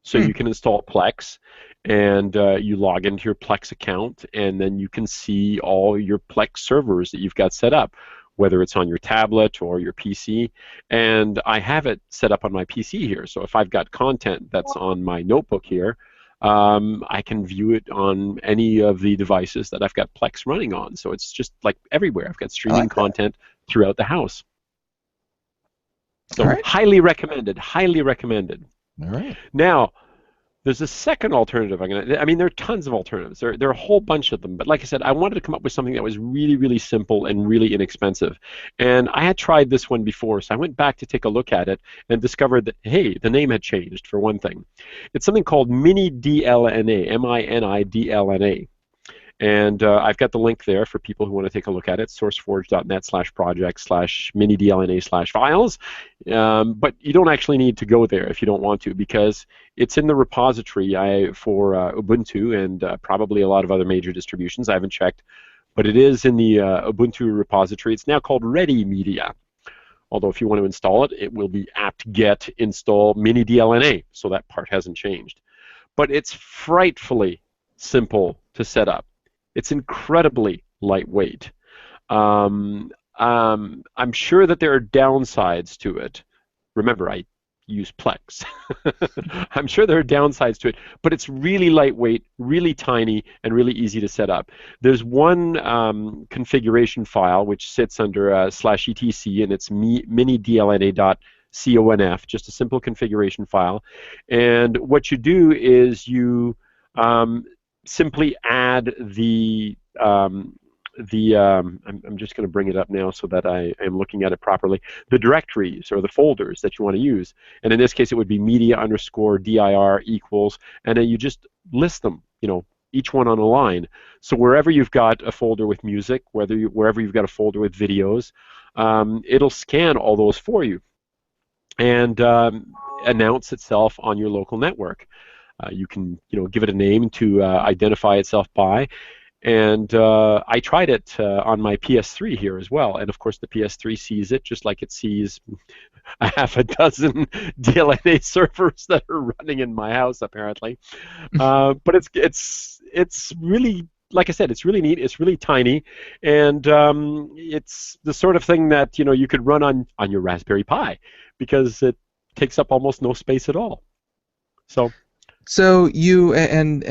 So you can install Plex, and you log into your Plex account, and then you can see all your Plex servers that you've got set up, whether it's on your tablet or your PC. And I have it set up on my PC here, so if I've got content that's on my notebook here, I can view it on any of the devices that I've got Plex running on. So it's just like everywhere. I've got streaming content throughout the house. So highly recommended, highly recommended. All right. Now, there's a second alternative. I mean, there are tons of alternatives. There are a whole bunch of them. But like I said, I wanted to come up with something that was really, really simple and really inexpensive. And I had tried this one before, so I went back to take a look at it and discovered that, hey, the name had changed, for one thing. It's something called MiniDLNA, MiniDLNA. And I've got the link there for people who want to take a look at it, sourceforge.net/project/mini-DLNA/files. But you don't actually need to go there if you don't want to, because it's in the repository for Ubuntu and probably a lot of other major distributions. I haven't checked, but it is in the Ubuntu repository. It's now called Ready Media. Although if you want to install it, it will be apt-get install MiniDLNA, so that part hasn't changed. But it's frightfully simple to set up. It's incredibly lightweight. I'm sure that there are downsides to it. Remember, I use Plex. I'm sure there are downsides to it, but it's really lightweight, really tiny, and really easy to set up. There's one configuration file which sits under /etc, and it's minidlna.conf, just a simple configuration file. And what you do is you simply add the I'm just going to bring it up now so that I am looking at it properly. The directories or the folders that you want to use, and in this case it would be media underscore dir equals, and then you just list them, each one on a line. So wherever you've got a folder with music, wherever you've got a folder with videos, it'll scan all those for you and announce itself on your local network. You can give it a name to identify itself by. And I tried it on my PS3 here as well, and of course the PS3 sees it just like it sees a half a dozen DLNA servers that are running in my house apparently. But it's really, like I said, it's really neat. It's really tiny, and it's the sort of thing that you could run on your Raspberry Pi because it takes up almost no space at all. So you and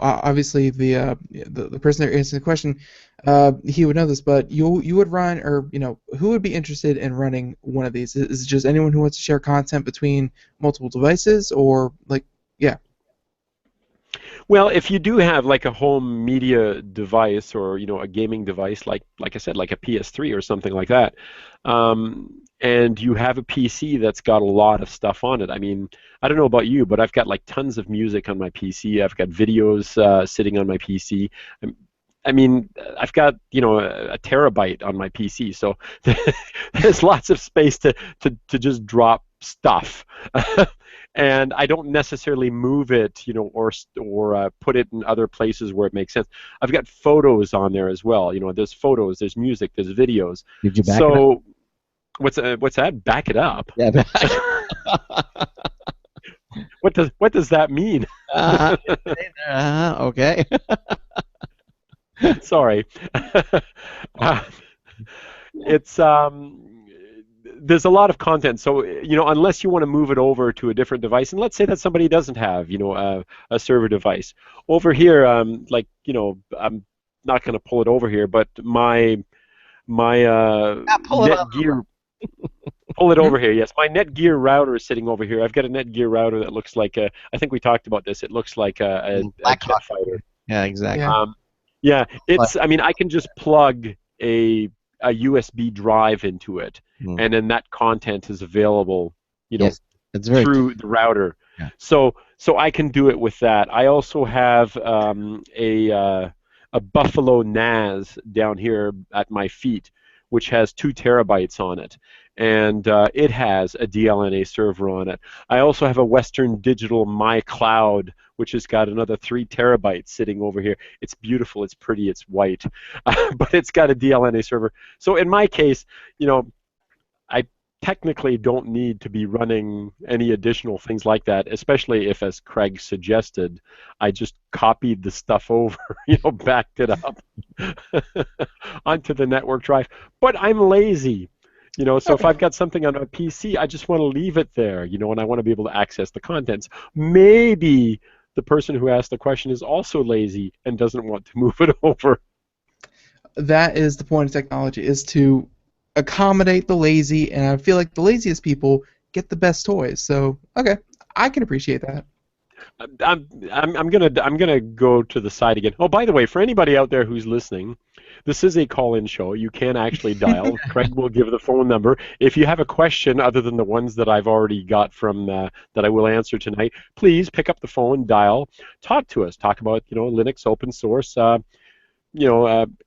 obviously the person that answered the question, he would know this, but you would run, or who would be interested in running one of these? Is it just anyone who wants to share content between multiple devices, or yeah? Well, if you do have like a home media device or a gaming device, like I said, like a PS3 or something like that, and you have a PC that's got a lot of stuff on it. I mean, I don't know about you, but I've got like tons of music on my PC. I've got videos sitting on my PC. I mean, I've got a terabyte on my PC, so there's lots of space to just drop stuff. And I don't necessarily move it, or put it in other places where it makes sense. I've got photos on there as well. There's photos, there's music, there's videos. Did you back it up? What's that? Back it up? Yeah. What does that mean? Okay. Sorry. It's there's a lot of content, so unless you want to move it over to a different device, and let's say that somebody doesn't have a server device over here, I'm not going to pull it over here, but my Netgear. Pull it over here. Yes, my Netgear router is sitting over here. I've got a Netgear router that looks like I think we talked about this. It looks like a jet fighter. Yeah, exactly. Yeah, it's. I mean, I can just plug a USB drive into it, and then that content is available, yes, it's very through the router. Yeah. So I can do it with that. I also have a Buffalo NAS down here at my feet, which has 2 terabytes on it, and it has a DLNA server on it. I also have a Western Digital MyCloud, which has got another 3 terabytes sitting over here. It's beautiful, it's pretty, it's white, but it's got a DLNA server. So in my case, I technically don't need to be running any additional things like that, especially if, as Craig suggested, I just copied the stuff over, backed it up onto the network drive. But I'm lazy, so if I've got something on a PC, I just want to leave it there, and I want to be able to access the contents. Maybe the person who asked the question is also lazy and doesn't want to move it over. That is the point of technology, is to accommodate the lazy, and I feel like the laziest people get the best toys. So okay, I can appreciate that. I'm gonna go to the side again. Oh, by the way, for anybody out there who's listening, this is a call-in show. You can actually dial. Craig will give the phone number. If you have a question other than the ones that I've already got from that I will answer tonight, please pick up the phone, dial, talk to us. Talk about Linux, open source.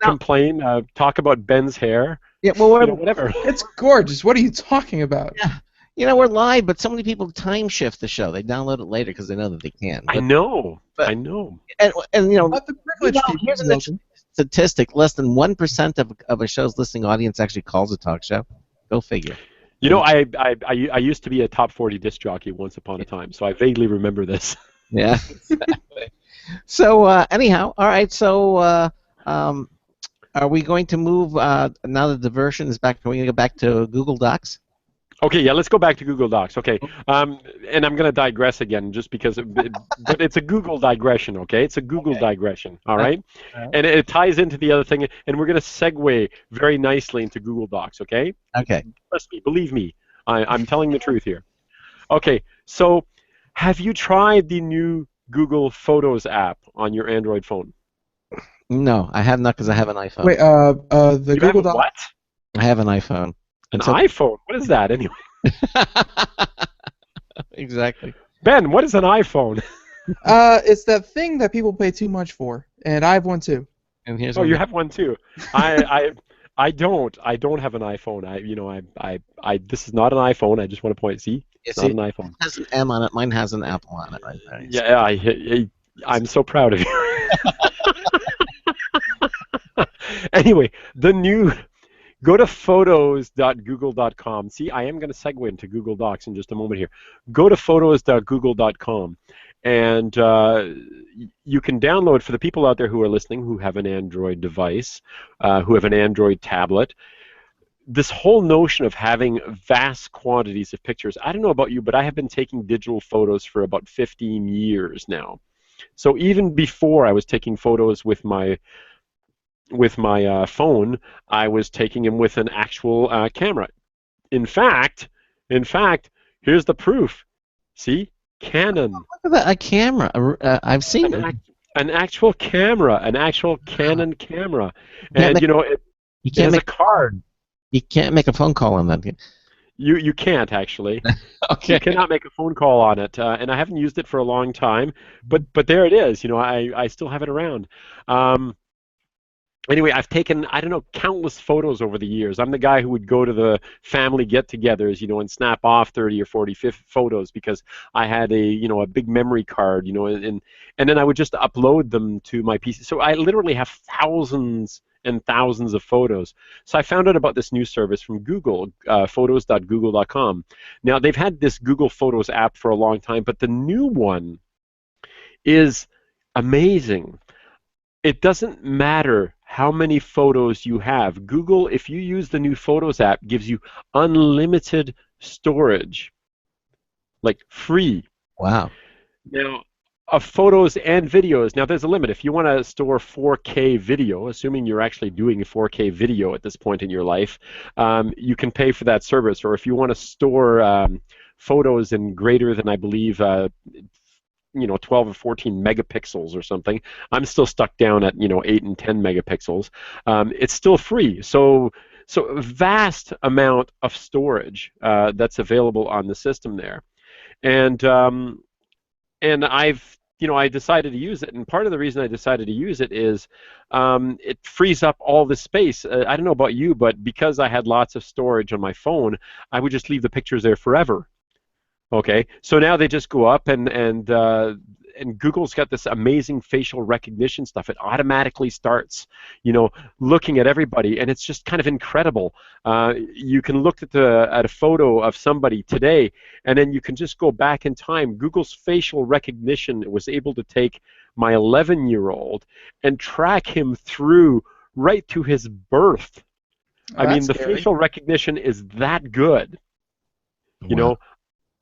Complain. Talk about Ben's hair. Yeah, well, whatever. It's gorgeous. What are you talking about? Yeah. We're live, but so many people time shift the show. They download it later because they know that they can. I know. And But the privileged people. Here's a statistic: less than 1% of a show's listening audience actually calls a talk show. Go figure. I used to be a top 40 disc jockey once upon a time, so I vaguely remember this. Yeah. Exactly. So anyhow, all right. So are we going to move now that the version is back? Are we going to go back to Google Docs? Okay, yeah, let's go back to Google Docs. Okay, and I'm going to digress again, just because, but it's a Google digression. Okay, it's a Google digression. All right, and it ties into the other thing, and we're going to segue very nicely into Google Docs. Okay. Okay. Trust me, believe me, I'm telling the truth here. Okay, so have you tried the new Google Photos app on your Android phone? No, I have not because I have an iPhone. Wait, the You Google have Doc. what? I have an iPhone. An iPhone? What is that anyway? Exactly. Ben, what is an iPhone? It's that thing that people pay too much for, and I have one too. And here's Oh, one. you have one too. I don't have an iPhone. This is not an iPhone. I just want to point. See, it's not an iPhone. It has an M on it. Mine has an Apple on it right there. Yeah, I'm so proud of you. Anyway, go to photos.google.com. See, I am going to segue into Google Docs in just a moment here. Go to photos.google.com, and you can download, for the people out there who are listening who have an Android device, who have an Android tablet, this whole notion of having vast quantities of pictures. I don't know about you, but I have been taking digital photos for about 15 years now. So even before I was taking photos with my phone, I was taking them with an actual camera. In fact, here's the proof. See, Canon. Look at that, a camera. I've seen it. An actual camera, an actual Canon camera, can't and You it can't has a make card. You can't make a phone call on that. You can't actually. Okay. You cannot make a phone call on it, and I haven't used it for a long time. But there it is. I still have it around. Anyway, I've taken, I don't know, countless photos over the years. I'm the guy who would go to the family get-togethers, and snap off 30 or 40 photos because I had a big memory card, and then I would just upload them to my PC. So I literally have thousands and thousands of photos. So I found out about this new service from Google, photos.google.com. Now, they've had this Google Photos app for a long time, but the new one is amazing. It doesn't matter how many photos you have. Google, if you use the new Photos app, gives you unlimited storage, like free. Wow. Now, of photos and videos, now there's a limit. If you want to store 4K video, assuming you're actually doing a 4K video at this point in your life, you can pay for that service. Or if you want to store photos in greater than, I believe, 12 or 14 megapixels or something. I'm still stuck down at 8 and 10 megapixels. It's still free. So a vast amount of storage that's available on the system there, and I decided to use it. And part of the reason I decided to use it is it frees up all the space. I don't know about you, but because I had lots of storage on my phone, I would just leave the pictures there forever. Okay, so now they just go up, and Google's got this amazing facial recognition stuff. It automatically starts, looking at everybody, and it's just kind of incredible. You can look at a photo of somebody today, and then you can just go back in time. Google's facial recognition was able to take my 11-year-old and track him through right to his birth. Oh, I mean, the scary. facial recognition is that good. Wow.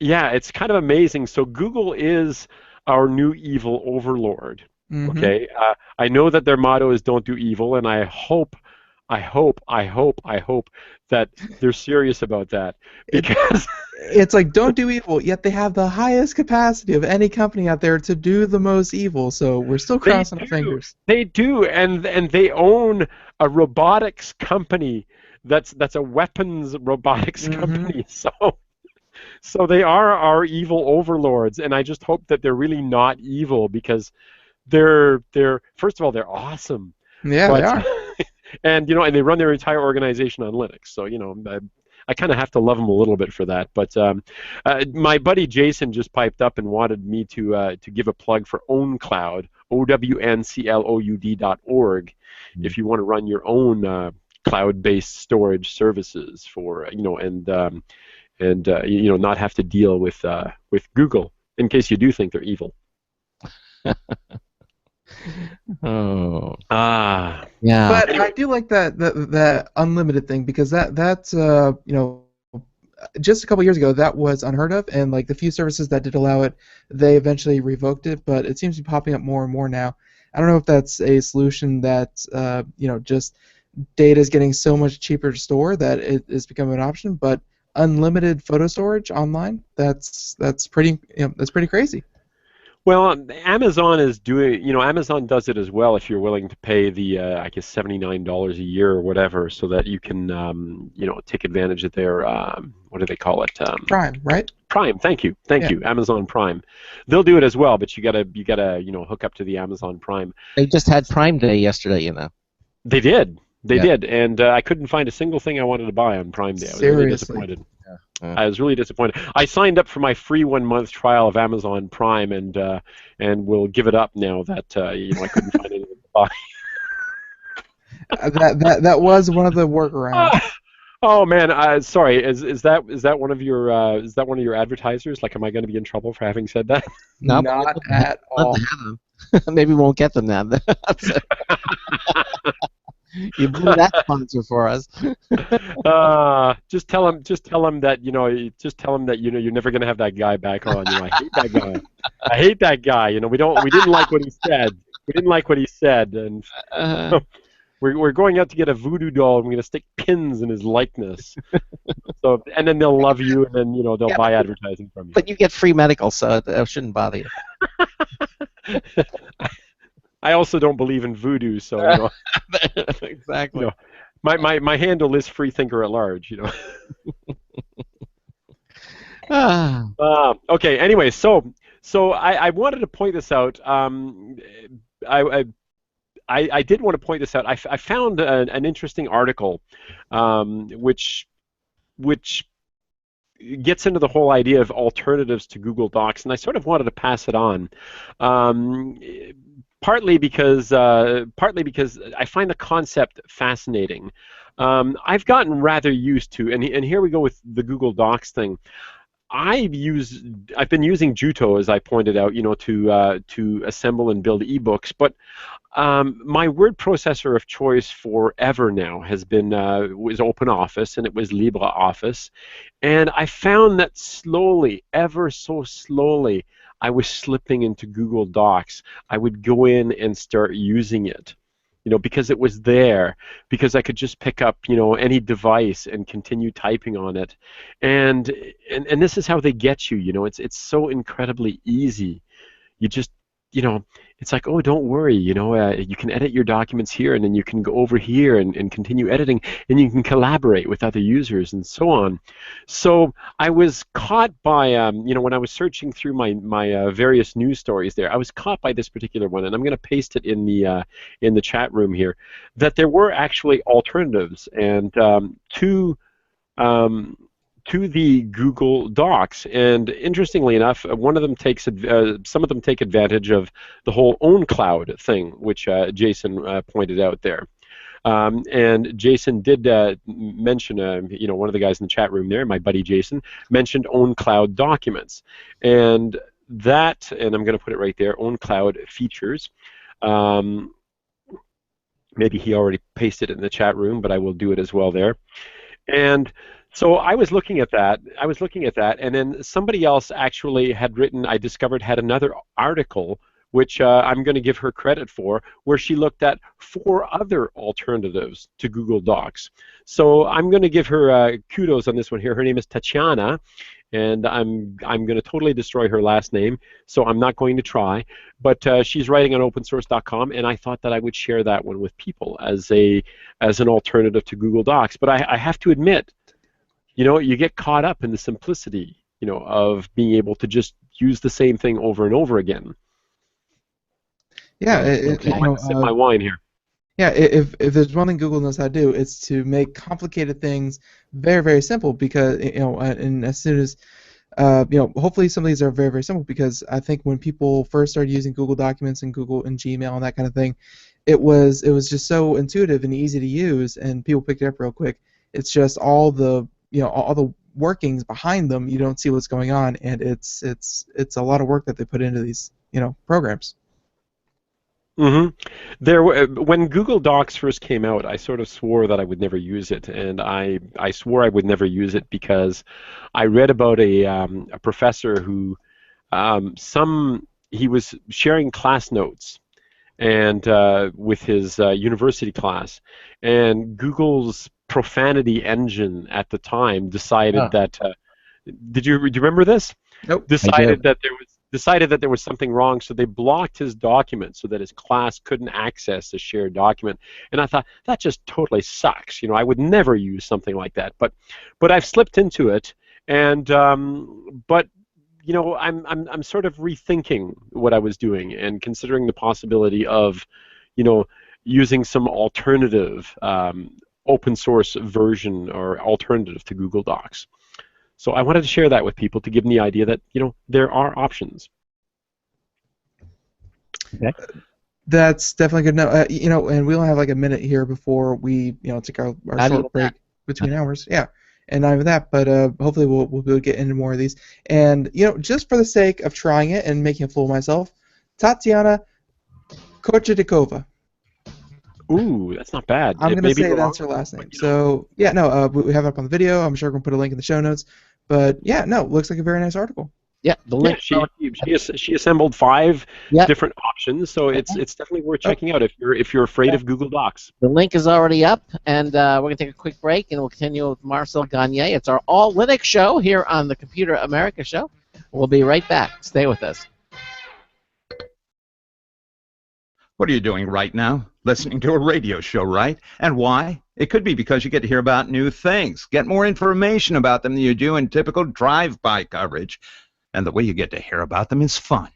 Yeah, it's kind of amazing. So Google is our new evil overlord. Mhm. Okay, I know that their motto is "Don't do evil," and I hope that they're serious about that, because It's like, don't do evil, yet they have the highest capacity of any company out there to do the most evil, so we're still crossing our fingers. They do, and they own a robotics company that's a weapons robotics company. So they are our evil overlords, and I just hope that they're really not evil, because they're first of all, they're awesome. Yeah, they are. And and they run their entire organization on Linux. So I kind of have to love them a little bit for that. But my buddy Jason just piped up and wanted me to give a plug for OwnCloud, OWNCLOUD.org, if you want to run your own cloud-based storage services for and not have to deal with Google, in case you do think they're evil. Oh. Yeah. But I do like that unlimited thing, because that's just a couple years ago that was unheard of, and like the few services that did allow it, they eventually revoked it. But it seems to be popping up more and more now. I don't know if that's a solution that just data is getting so much cheaper to store that it is becoming an option, but unlimited photo storage online, that's pretty crazy. Well, Amazon is doing, Amazon does it as well if you're willing to pay the, I guess, $79 a year or whatever, so that you can, take advantage of their, what do they call it? Prime, right? Prime. Thank you, Amazon Prime. They'll do it as well, but you gotta, hook up to the Amazon Prime. They just had Prime Day yesterday, you know. They did, Yeah. and I couldn't find a single thing I wanted to buy on Prime Day. I was really Seriously. disappointed. Yeah. I was really disappointed. I signed up for my free 1-month trial of Amazon Prime, and will give it up now that I couldn't find anything to buy. That was one of the workarounds. Oh man, sorry. Is that one of your advertisers? Like, am I going to be in trouble for having said that? Nope. Not at all. Love to have them. Maybe we won't get them now. You blew that sponsor for us. Just tell him that you're never going to have that guy back on. I hate that guy. I hate that guy. We didn't like what he said. We didn't like what he said, and we're going out to get a voodoo doll, and we're going to stick pins in his likeness. So, and then they'll love you, and then they'll buy advertising from you. But you get free medical, so that shouldn't bother you. I also don't believe in voodoo, so Exactly. My handle is Freethinker at Large. Okay. Anyway, so I wanted to point this out. I did want to point this out. I found an interesting article, which gets into the whole idea of alternatives to Google Docs, and I sort of wanted to pass it on. Partly because I find the concept fascinating. I've gotten rather used to, and here we go with the Google Docs thing. I've been using Juto, as I pointed out, to assemble and build ebooks, but my word processor of choice forever now was OpenOffice, and it was LibreOffice, and I found that slowly, ever so slowly, I was slipping into Google Docs. I would go in and start using it, because it was there, because I could just pick up, any device and continue typing on it, and this is how they get you. It's so incredibly easy. You just, it's like, oh, don't worry, you can edit your documents here, and then you can go over here and continue editing, and you can collaborate with other users and so on. So I was caught by, when I was searching through my various news stories there, I was caught by this particular one, and I'm going to paste it in the chat room here, that there were actually alternatives, and to the Google Docs, and interestingly enough, some of them take advantage of the whole OwnCloud thing, which Jason pointed out there. And Jason did mention, one of the guys in the chat room there, my buddy Jason, mentioned OwnCloud documents, and I'm going to put it right there, OwnCloud features. Maybe he already pasted it in the chat room, but I will do it as well there. And so I was looking at that, and then somebody else actually had had another article, which I'm going to give her credit for, where she looked at 4 other alternatives to Google Docs. So I'm going to give her kudos on this one here. Her name is Tatiana, and I'm going to totally destroy her last name, so I'm not going to try. But she's writing on opensource.com, and I thought that I would share that one with people as an alternative to Google Docs. But I have to admit, you get caught up in the simplicity, of being able to just use the same thing over and over again. Yeah, sip my wine here. Yeah, if there's one thing Google knows how to do, it's to make complicated things very, very simple. Because and as soon as hopefully some of these are very, very simple. Because I think when people first started using Google Documents and Google and Gmail and that kind of thing, it was just so intuitive and easy to use, and people picked it up real quick. It's just all the workings behind them. You don't see what's going on, and it's a lot of work that they put into these programs. Mm-hmm. When Google Docs first came out, I sort of swore that I would never use it, and I swore I would never use it because I read about a professor who he was sharing class notes and with his university class, and Google's profanity engine at the time decided that. Did you remember this? Nope. Decided that there was decided that there was something wrong, so they blocked his document so that his class couldn't access the shared document. And I thought, that just totally sucks. I would never use something like that. But I've slipped into it, and but I'm sort of rethinking what I was doing and considering the possibility of, using some alternative open source version or alternative to Google Docs. So I wanted to share that with people to give them the idea that, there are options. Okay. That's definitely good to know. And we only have like a minute here before we, take our short break between hours. Yeah, and not even that, but hopefully we'll be able to get into more of these. And, just for the sake of trying it and making a fool of myself, Tatiana Kochetikova. Ooh, that's not bad. I'm going to say that's her last name. So, yeah, no, we have it up on the video. I'm sure we're going to put a link in the show notes. But, yeah, no, looks like a very nice article. Yeah, the link. Yeah, she assembled 5 different options, so it's definitely worth checking out if you're afraid of Google Docs. The link is already up, and we're going to take a quick break, and we'll continue with Marcel Gagné. It's our all Linux show here on the Computer America Show. We'll be right back. Stay with us. What are you doing right now? Listening to a radio show, right? And why? It could be because you get to hear about new things, get more information about them than you do in typical drive-by coverage. And the way you get to hear about them is fun.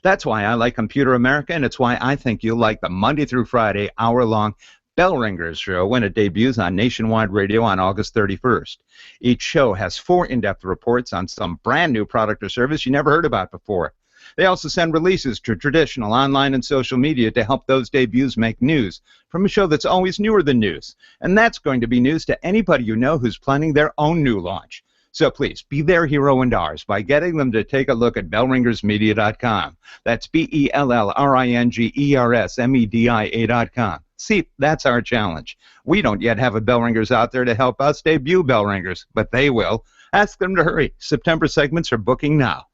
That's why I like Computer America, and it's why I think you'll like the Monday through Friday hour-long Bell Ringers show when it debuts on Nationwide Radio on August 31st. Each show has 4 in-depth reports on some brand new product or service you never heard about before. They also send releases to traditional online and social media to help those debuts make news from a show that's always newer than news. And that's going to be news to anybody you know who's planning their own new launch. So please, be their hero and ours by getting them to take a look at bellringersmedia.com. That's BELLRINGERSMEDIA.com. See, that's our challenge. We don't yet have a Bell Ringers out there to help us debut Bell Ringers, but they will. Ask them to hurry. September segments are booking now.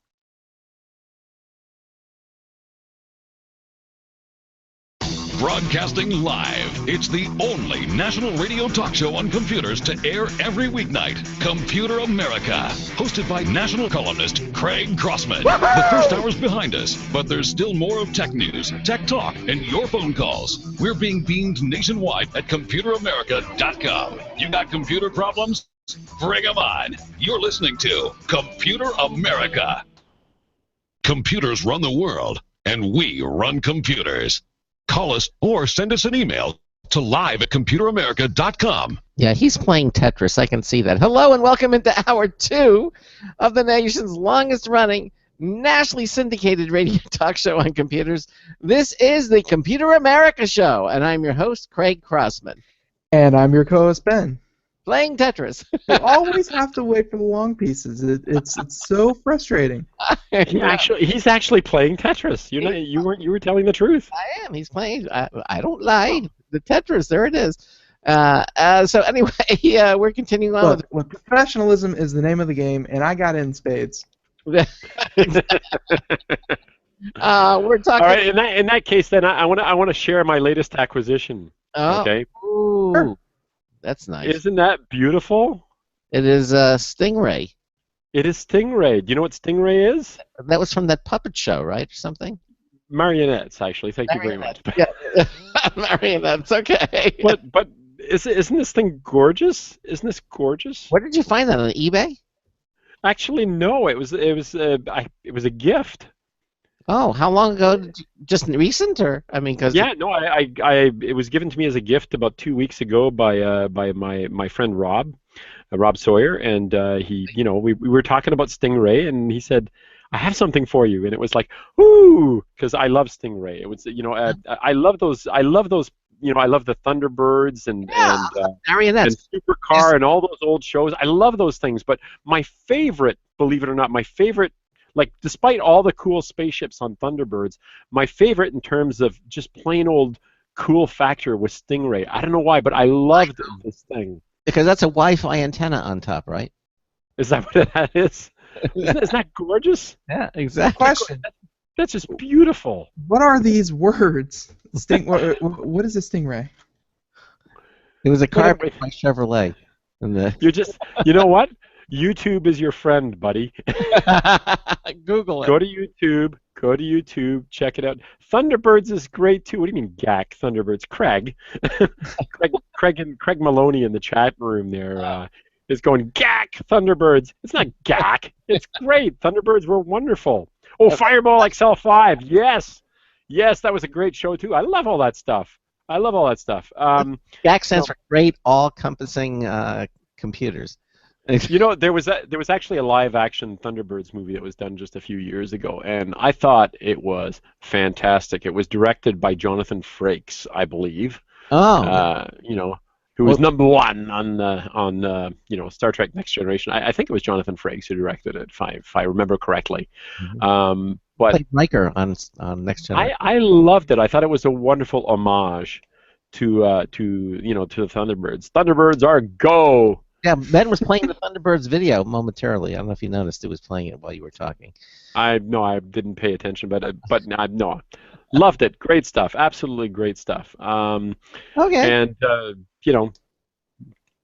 Broadcasting live. It's the only national radio talk show on computers to air every weeknight. Computer America. Hosted by national columnist Craig Crossman. The first hour's behind us, but there's still more of tech news, tech talk, and your phone calls. We're being beamed nationwide at ComputerAmerica.com. You got computer problems? Bring them on. You're listening to Computer America. Computers run the world, and we run computers. Call us or send us an email to live@computeramerica.com. Yeah, he's playing Tetris. I can see that. Hello and welcome into Hour 2 of the nation's longest-running, nationally syndicated radio talk show on computers. This is the Computer America Show, and I'm your host, Craig Crossman. And I'm your co-host, Ben. Playing Tetris. You always have to wait for the long pieces. It's so frustrating. He's actually playing Tetris. You were telling the truth. I am. He's playing. I don't lie. The Tetris. There it is. So anyway, we're continuing on. Look, professionalism is the name of the game, and I got in spades. We're talking. All right. In that case, then I want to share my latest acquisition. Oh. Okay. Ooh. Sure. That's nice. Isn't that beautiful? It is Stingray. It is Stingray. Do you know what Stingray is? That was from that puppet show, right, or something? Marionettes, actually. Thank you very much. Yeah. Marionettes. Okay. But isn't this thing gorgeous? Isn't this gorgeous? Where did you find that, on eBay? Actually, no. It was a gift. Oh, how long ago? Just recent, or I mean, because it was given to me as a gift about 2 weeks ago by my friend Rob Sawyer, and we were talking about Stingray, and he said, I have something for you, and it was like, ooh, because I love Stingray. It was I love those. I love the Thunderbirds and Supercar and all those old shows. I love those things, but my favorite, believe it or not, like, despite all the cool spaceships on Thunderbirds, my favorite in terms of just plain old cool factor was Stingray. I don't know why, but I loved this thing. Because that's a Wi-Fi antenna on top, right? Is that what that is? Isn't that gorgeous? Yeah, exactly. Question. That's just beautiful. What are these words? What is a Stingray? It was a car by Chevrolet. You know what? YouTube is your friend, buddy. Google it. Go to YouTube. Go to YouTube. Check it out. Thunderbirds is great too. What do you mean, GAC? Thunderbirds. Craig. Craig Maloney in the chat room there is going GAC Thunderbirds. It's not GAC. It's great. Thunderbirds were wonderful. Oh, Fireball XL5. Yes. Yes, that was a great show too. I love all that stuff. GAC stands for Great All-Compassing Computers. You know, there was actually a live-action Thunderbirds movie that was done just a few years ago, and I thought it was fantastic. It was directed by Jonathan Frakes, I believe. Oh. You know, who was number one on you know, Star Trek Next Generation. I think it was Jonathan Frakes who directed it, if I remember correctly. Mm-hmm. But played Riker on Next Generation. I loved it. I thought it was a wonderful homage to you know, to the Thunderbirds. Thunderbirds are go. Yeah, Ben was playing the Thunderbirds video momentarily. I don't know if you noticed. It was playing it while you were talking. I didn't pay attention, but no, loved it. Great stuff. Absolutely great stuff. Okay. And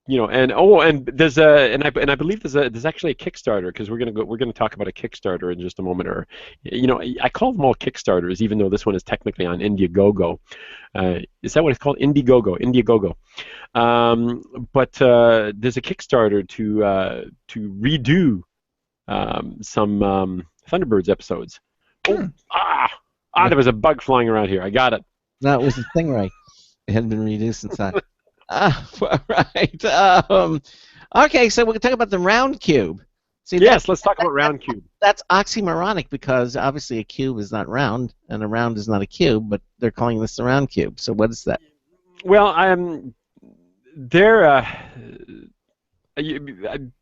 and there's and I believe there's actually a Kickstarter, because we're gonna talk about a Kickstarter in just a moment. Or, you know, I call them all Kickstarters, even though this one is technically on Indiegogo. Is that what it's called? Indiegogo. But there's a Kickstarter to redo some Thunderbirds episodes. There was a bug flying around here. I got it. No, it was the Stingray. It hadn't been reduced inside. Right. Okay, so we're going to talk about the round cube. See, yes, let's talk about round cube. That's oxymoronic, because obviously a cube is not round, and a round is not a cube, but they're calling this the round cube. So what is that? Well,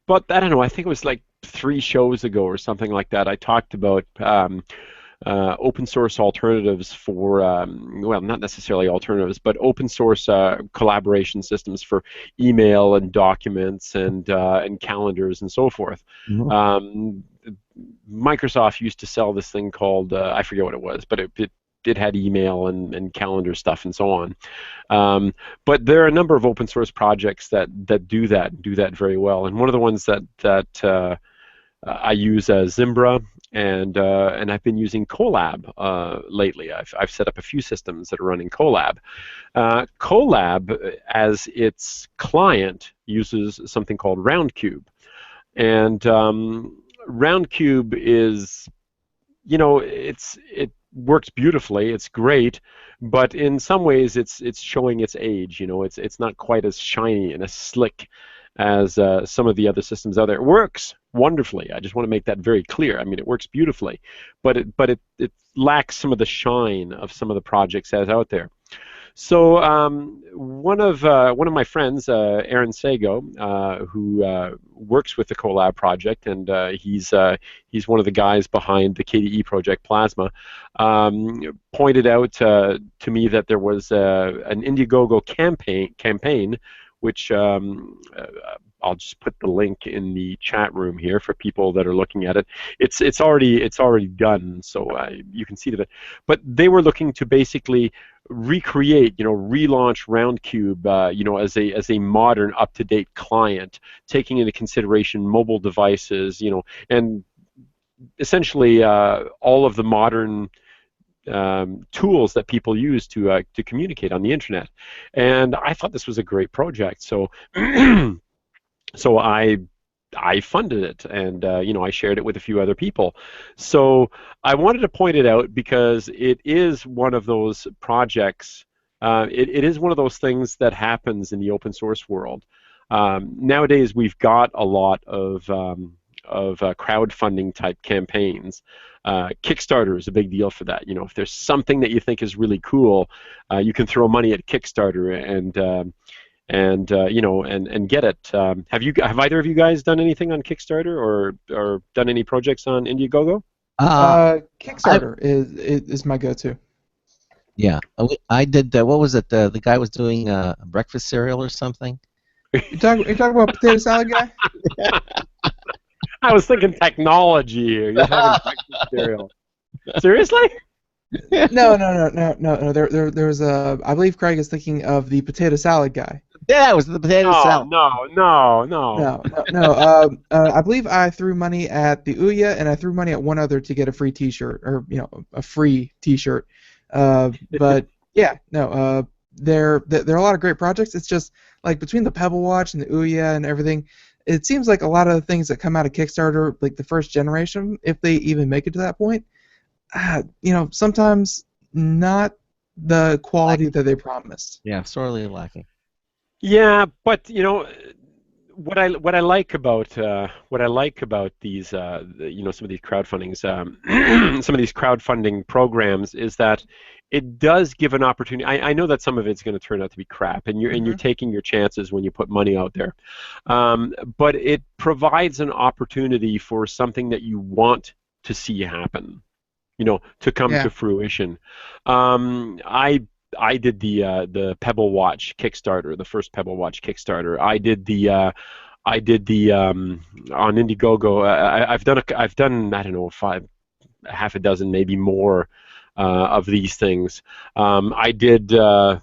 but I don't know. I think it was like 3 shows ago or something like that. I talked about open source alternatives for, well, not necessarily alternatives, but open source collaboration systems for email and documents and calendars and so forth. Mm-hmm. Microsoft used to sell this thing called, I forget what it was, but it had email and calendar stuff and so on. But there are a number of open source projects that do that very well. And one of the ones that I use Zimbra, and I've been using Colab lately. I've set up a few systems that are running Colab. Colab, as its client, uses something called Roundcube, and Roundcube is, you know, it works beautifully. It's great, but in some ways it's showing its age. You know, it's not quite as shiny and as slick as some of the other systems out there. It works wonderfully. I just want to make that very clear. I mean, it works beautifully, but it lacks some of the shine of some of the projects that's out there. So one of my friends, Aaron Sago, who works with the Colab project, and he's one of the guys behind the KDE project Plasma, pointed out to me that there was an Indiegogo campaign, which I'll just put the link in the chat room here for people that are looking at it. It's already done, so you can see it. But they were looking to basically recreate, you know, relaunch Roundcube, you know, as a modern, up-to-date client, taking into consideration mobile devices, you know, and essentially all of the modern tools that people use to communicate on the internet. And I thought this was a great project, so so I funded it, and you know, I shared it with a few other people. So I wanted to point it out because it is one of those projects. It is one of those things that happens in the open source world. Nowadays, we've got a lot of crowdfunding type campaigns. Kickstarter is a big deal for that. You know, if there's something that you think is really cool, you can throw money at Kickstarter and you know, and get it. Have either of you guys done anything on Kickstarter or done any projects on Indiegogo? Kickstarter is my go-to. Yeah, I did. What was it? The guy was doing a breakfast cereal or something. You talking about Potato Salad Guy? I was thinking technology here. You're talking breakfast cereal. Seriously? No. There was a. I believe Craig is thinking of the Potato Salad Guy. Yeah, it was the potato salad. No. I believe I threw money at the Ouya, and I threw money at one other to get a free T-shirt, or a free T-shirt. But yeah, no. There are a lot of great projects. It's just like between the Pebble Watch and the Ouya and everything, it seems like a lot of the things that come out of Kickstarter, like the first generation, if they even make it to that point, sometimes not the quality that they promised. Yeah, sorely lacking. Yeah, but what I like about these some of these crowdfundings some of these crowdfunding programs is that it does give an opportunity. I know that some of it's going to turn out to be crap, and you're taking your chances when you put money out there, but it provides an opportunity for something that you want to see happen, to come to fruition. I did the Pebble Watch Kickstarter, the first Pebble Watch Kickstarter. I did the on Indiegogo. I've done I don't know, half a dozen, maybe more, of these things. I did a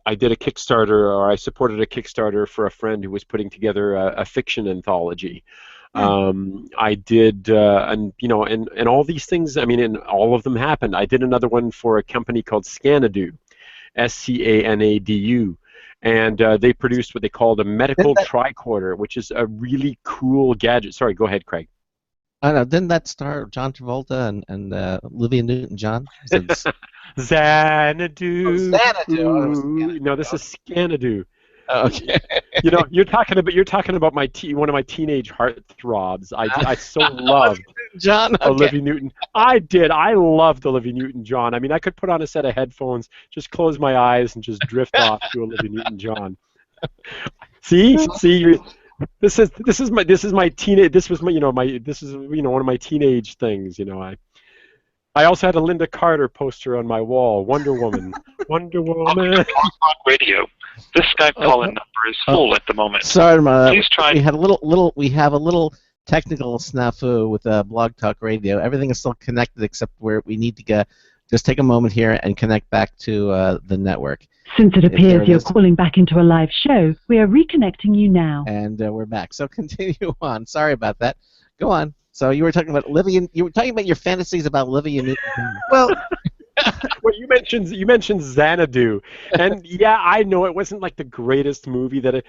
Kickstarter, or I supported a Kickstarter for a friend who was putting together a fiction anthology. I did, and all these things. I mean, and all of them happened. I did another one for a company called Scanadu, SCANADU, and they produced what they called a medical tricorder, which is a really cool gadget. Sorry, go ahead, Craig. I know. Didn't that star John Travolta and Olivia Newton-John? Xanadu. Xanadu. No, this is Scanadu. Okay. You're talking about one of my teenage heartthrobs. I so loved John. Okay. Olivia Newton. I did. I loved Olivia Newton-John. I mean, I could put on a set of headphones, just close my eyes, and just drift off to Olivia Newton-John. See. This is my teenage. This was one of my teenage things. I also had a Linda Carter poster on my wall. Wonder Woman. Wonder Woman. Blog Talk Radio. This Skype call-in number is full at the moment. Sorry, please try. We have a little technical snafu with Blog Talk Radio. Everything is still connected except where we need to go. Just take a moment here and connect back to the network. Since it appears you're calling back into a live show, we are reconnecting you now. And we're back. So continue on. Sorry about that. Go on. So you were talking about Olivia. You were talking about your fantasies about Olivia Newton. Well, you mentioned Xanadu, and yeah, I know it wasn't like the greatest movie that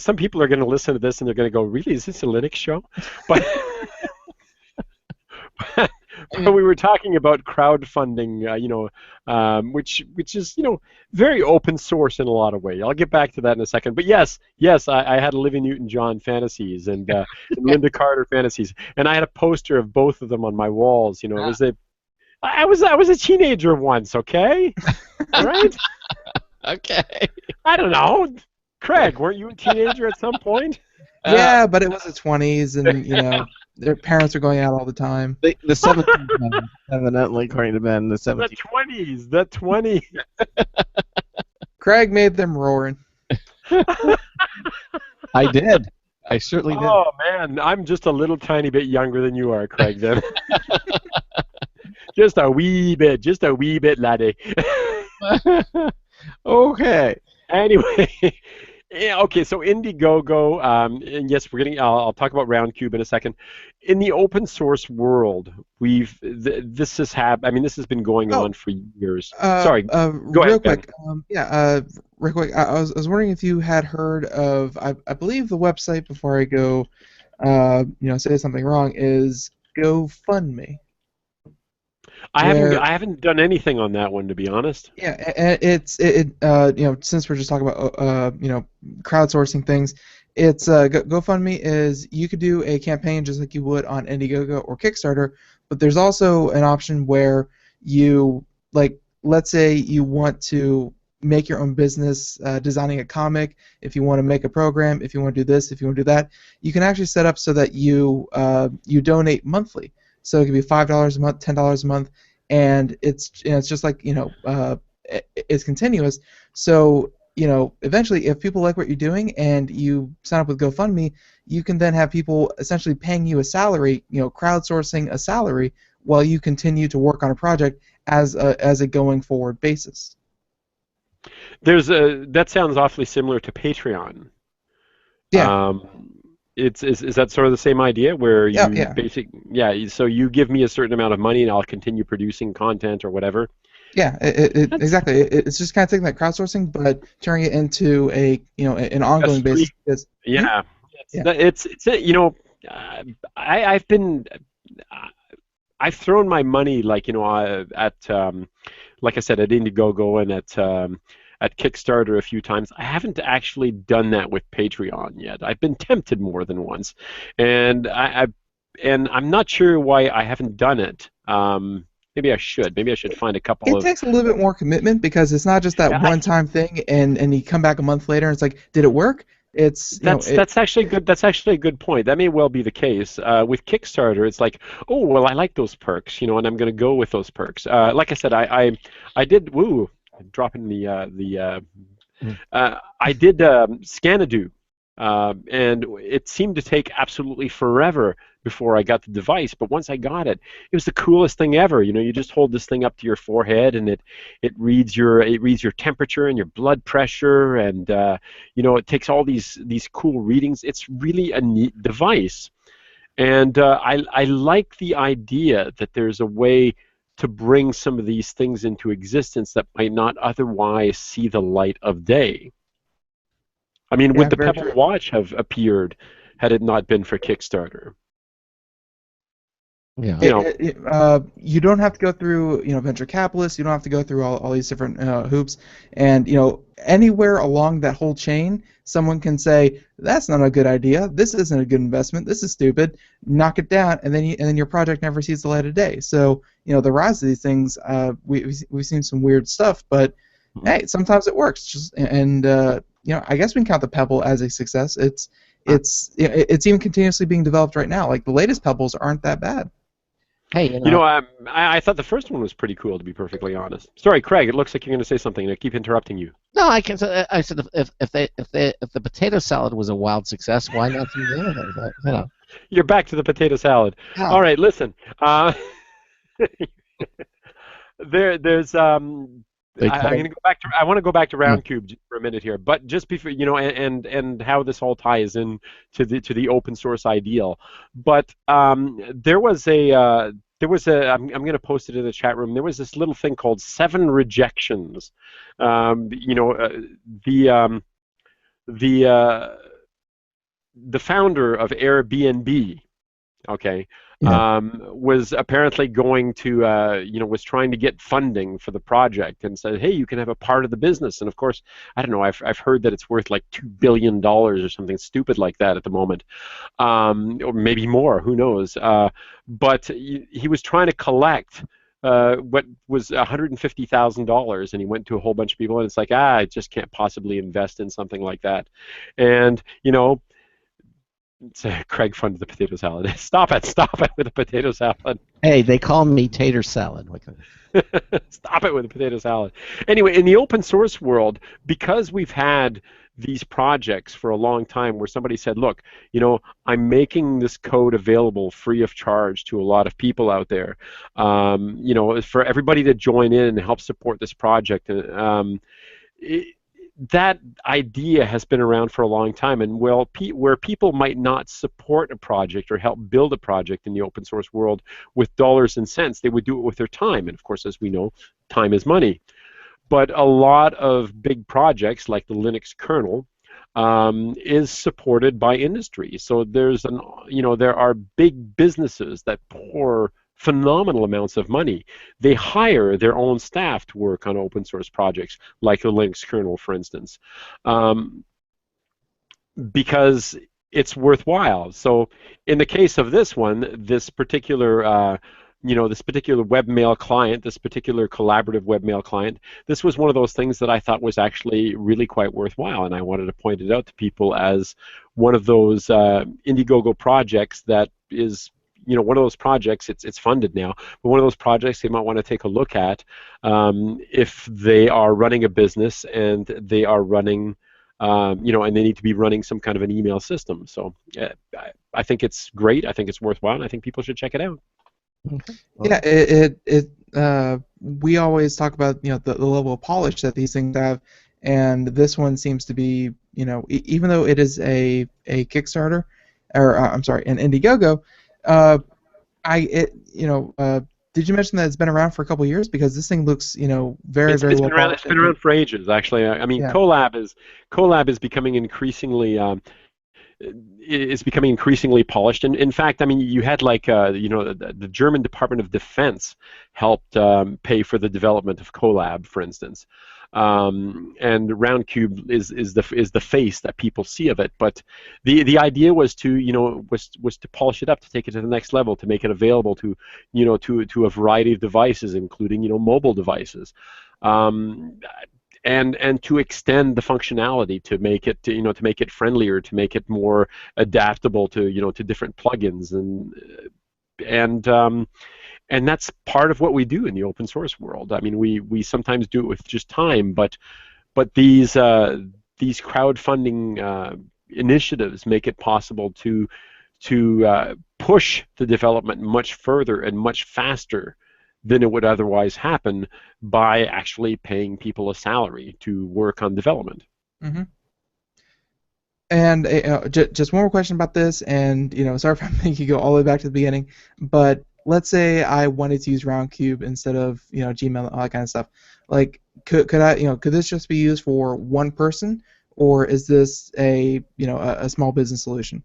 some people are going to listen to this and they're going to go, really, is this a Linux show? But but we were talking about crowdfunding, which is very open source in a lot of ways. I'll get back to that in a second. But yes, I had Olivia Newton-John fantasies and Linda Carter fantasies, and I had a poster of both of them on my walls. It was I was a teenager once, okay? All right? Okay. I don't know. Craig, weren't you a teenager at some point? Yeah, but it was the 20s, and their parents are going out all the time. The 17s, evidently, according to Ben, the 17s. The 20s. Craig made them roaring. I did. I certainly did. Oh man, I'm just a little tiny bit younger than you are, Craig. Then. Just a wee bit, laddie. Okay. Anyway, okay. So Indiegogo, and yes, I'll talk about Roundcube in a second. In the open source world, this has been going on for years. Sorry. Go real ahead, quick. Real quick. I was wondering if you had heard of. I believe the website, before I go, say something wrong, is GoFundMe. I haven't done anything on that one, to be honest. Yeah, it's since we're just talking about crowdsourcing things, it's GoFundMe is, you could do a campaign just like you would on Indiegogo or Kickstarter, but there's also an option where you, like, let's say you want to make your own business designing a comic, if you want to make a program, if you want to do this, if you want to do that, you can actually set up so that you donate monthly. So it could be $5 a month, $10 a month, and it's just like it's continuous. So eventually, if people like what you're doing and you sign up with GoFundMe, you can then have people essentially paying you a salary, crowdsourcing a salary while you continue to work on a project as a going forward basis. That sounds awfully similar to Patreon. Yeah. Is that sort of the same idea where Yeah. you Yeah. so you give me a certain amount of money and I'll continue producing content or whatever? Yeah, exactly. It's just kind of taking that crowdsourcing, but turning it into an That's ongoing free. basis. Because, Yeah. yeah. Uh, I've been I've thrown my money at like I said, at Indiegogo and at Kickstarter a few times. I haven't actually done that with Patreon yet. I've been tempted more than once, and I'm not sure why I haven't done it. Maybe I should. Maybe I should find a couple It of. takes a little bit more commitment because it's not just that Yeah, one-time thing, and you come back a month later and it's like, did it work? It's that's actually good. That's actually a good point. That may well be the case. With Kickstarter, it's like, oh well, I like those perks, and I'm going to go with those perks. Like I said, I did. Woo, dropping I did Scanadu, and it seemed to take absolutely forever before I got the device. But once I got it, it was the coolest thing ever. You just hold this thing up to your forehead, and it reads your temperature and your blood pressure, and it takes all these cool readings. It's really a neat device, and I like the idea that there's a way to bring some of these things into existence that might not otherwise see the light of day. I mean, yeah, would the very Pebble true. Watch have appeared had it not been for Kickstarter? Yeah. You don't have to go through venture capitalists. You don't have to go through all these different hoops. And anywhere along that whole chain, someone can say that's not a good idea. This isn't a good investment. This is stupid. Knock it down, and then your project never sees the light of day. So the rise of these things, we've seen some weird stuff, but hey, sometimes it works. I guess we can count the Pebble as a success. It's even continuously being developed right now. Like the latest Pebbles aren't that bad. Hey, I thought the first one was pretty cool, to be perfectly honest. Sorry, Craig. It looks like you're going to say something, and I keep interrupting you. no, I can. I said if the potato salad was a wild success, why not do the other thing? You're back to the potato salad. Yeah. All right, listen. There's I'm going to go back to. I want to go back to Roundcube just for a minute here, but just before and how this all ties in to the open source ideal. But there was I'm going to post it in the chat room. There was this little thing called 7 rejections. The founder of Airbnb, okay, was apparently going to, was trying to get funding for the project and said, hey, you can have a part of the business. And of course, I don't know, I've heard that it's worth like $2 billion or something stupid like that at the moment, or maybe more, who knows. But he was trying to collect what was $150,000, and he went to a whole bunch of people, and it's like, I just can't possibly invest in something like that. And, Craig funded the potato salad. Stop it with the potato salad. Hey, they call me tater salad. Stop it with the potato salad. Anyway, in the open source world, because we've had these projects for a long time where somebody said, look, I'm making this code available free of charge to a lot of people out there, for everybody to join in and help support this project. That idea has been around for a long time, and where people might not support a project or help build a project in the open source world with dollars and cents, they would do it with their time, and of course, as we know, time is money. But a lot of big projects, like the Linux kernel, is supported by industry. So there are big businesses that pour phenomenal amounts of money. They hire their own staff to work on open source projects, like the Linux kernel, for instance, because it's worthwhile. So in the case of this one, this particular webmail client, this particular collaborative webmail client, this was one of those things that I thought was actually really quite worthwhile, and I wanted to point it out to people as one of those Indiegogo projects that is, one of those projects, it's funded now, but one of those projects they might want to take a look at if they are running a business and they are running, and they need to be running some kind of an email system. So I think it's great. I think it's worthwhile, and I think people should check it out. Okay. Well, Yeah, we always talk about the level of polish that these things have, and this one seems to be even though it is a Kickstarter, or I'm sorry, an Indiegogo, did you mention that it's been around for a couple years? Because this thing looks very It's very been well around. polished. It's been around for ages, actually. I mean, Yeah. Colab is becoming increasingly. Is becoming increasingly polished, and in fact, I mean, you had like the German Department of Defense helped pay for the development of Colab, for instance, and Roundcube is the face that people see of it. But the idea was to was to polish it up, to take it to the next level, to make it available to to a variety of devices, including mobile devices. And to extend the functionality, to make it to make it friendlier, to make it more adaptable to to different plugins, and that's part of what we do in the open source world. I mean, we sometimes do it with just time, but these crowdfunding initiatives make it possible to push the development much further and much faster than it would otherwise happen by actually paying people a salary to work on development. Mm-hmm. And just one more question about this, and sorry if I'm making you go all the way back to the beginning, but let's say I wanted to use Roundcube instead of Gmail and all that kind of stuff. Like, could this just be used for one person, or is this a small business solution?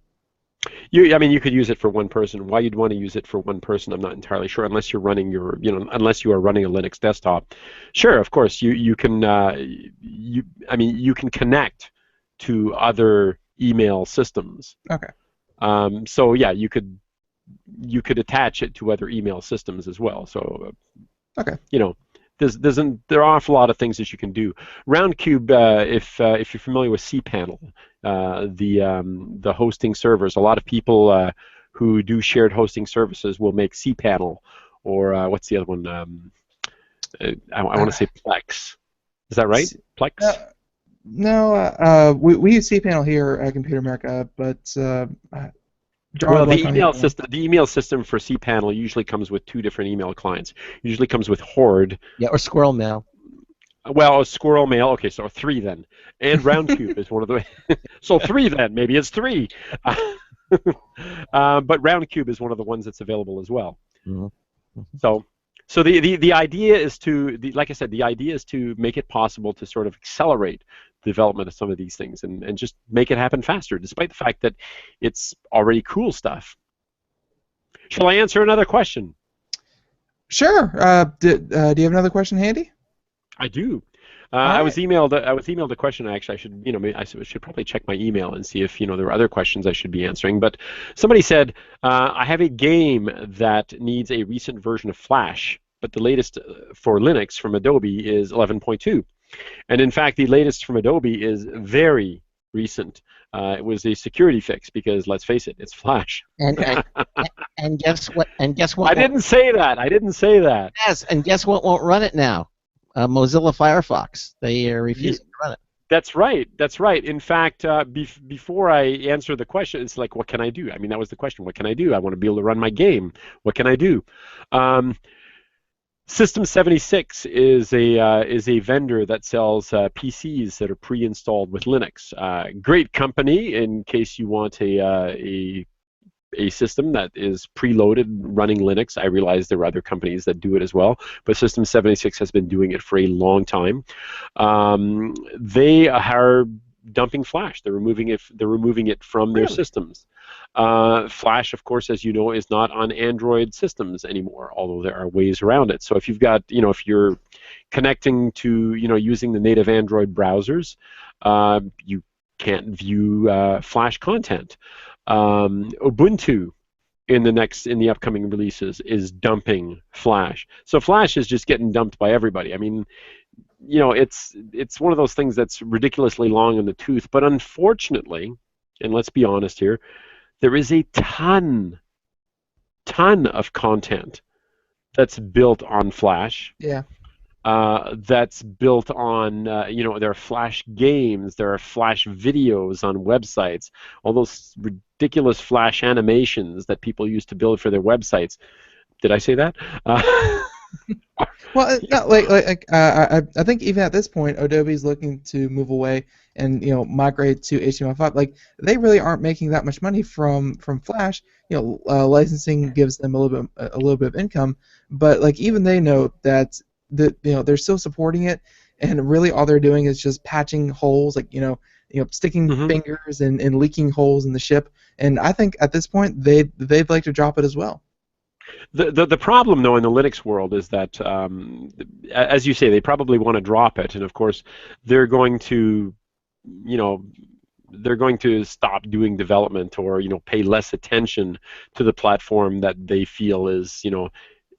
I mean, you could use it for one person. Why you'd want to use it for one person, I'm not entirely sure. Unless you're running unless you are running a Linux desktop. Sure, of course, you can connect to other email systems. Okay. So yeah, you could attach it to other email systems as well. So okay. There are an awful lot of things that you can do. Roundcube, if you're familiar with cPanel, the hosting servers, a lot of people who do shared hosting services will make cPanel, or what's the other one? I want to say Plex. Is that right? Plex? No, we use cPanel here at Computer America, but well, the email system for cPanel usually comes with two different email clients. Usually comes with Horde. Yeah, or Squirrel Mail. Well, Squirrel Mail. Okay, so 3 then. And Roundcube is one of the. So 3 then. Maybe it's 3. But Roundcube is one of the ones that's available as well. Mm-hmm. So the idea is to, like I said, the idea is to make it possible to sort of accelerate the development of some of these things and just make it happen faster, despite the fact that it's already cool stuff. Shall I answer another question? Sure. Do you have another question handy? I do. I was emailed a question. Actually, I should probably check my email and see if there are other questions I should be answering. But somebody said, I have a game that needs a recent version of Flash, but the latest for Linux from Adobe is 11.2, and in fact, the latest from Adobe is very recent. It was a security fix because, let's face it, it's Flash. And guess what? And guess what? I didn't say that. Yes, and guess what won't run it now? Mozilla Firefox. They are refusing to run it. That's right. In fact, before I answer the question, it's like, what can I do? I mean, that was the question. What can I do? I want to be able to run my game. What can I do? System 76 is a vendor that sells PCs that are pre-installed with Linux. Great company in case you want a system that is preloaded running Linux. I realize there are other companies that do it as well, but System 76 has been doing it for a long time. They are dumping Flash. They're removing it from their systems. Flash, of course, as you know, is not on Android systems anymore, although there are ways around it. So if you've got, if you're connecting to, using the native Android browsers, you can't view Flash content. Ubuntu in the upcoming releases is dumping Flash. So Flash is just getting dumped by everybody. I mean, it's one of those things that's ridiculously long in the tooth, but unfortunately, and let's be honest here, there is a ton of content that's built on Flash. Yeah. That's built on, there are Flash games, there are Flash videos on websites, all those ridiculous Flash animations that people use to build for their websites. Did I say that? Well, no, I think even at this point, Adobe's looking to move away and migrate to HTML5. Like they really aren't making that much money from Flash. Licensing gives them a little bit of income, but like even they know that they're still supporting it, and really all they're doing is just patching holes, like sticking fingers and leaking holes in the ship. And I think at this point they'd like to drop it as well. The problem, though, in the Linux world is that, as you say, they probably want to drop it, and of course, they're going to, they're going to stop doing development or pay less attention to the platform that they feel is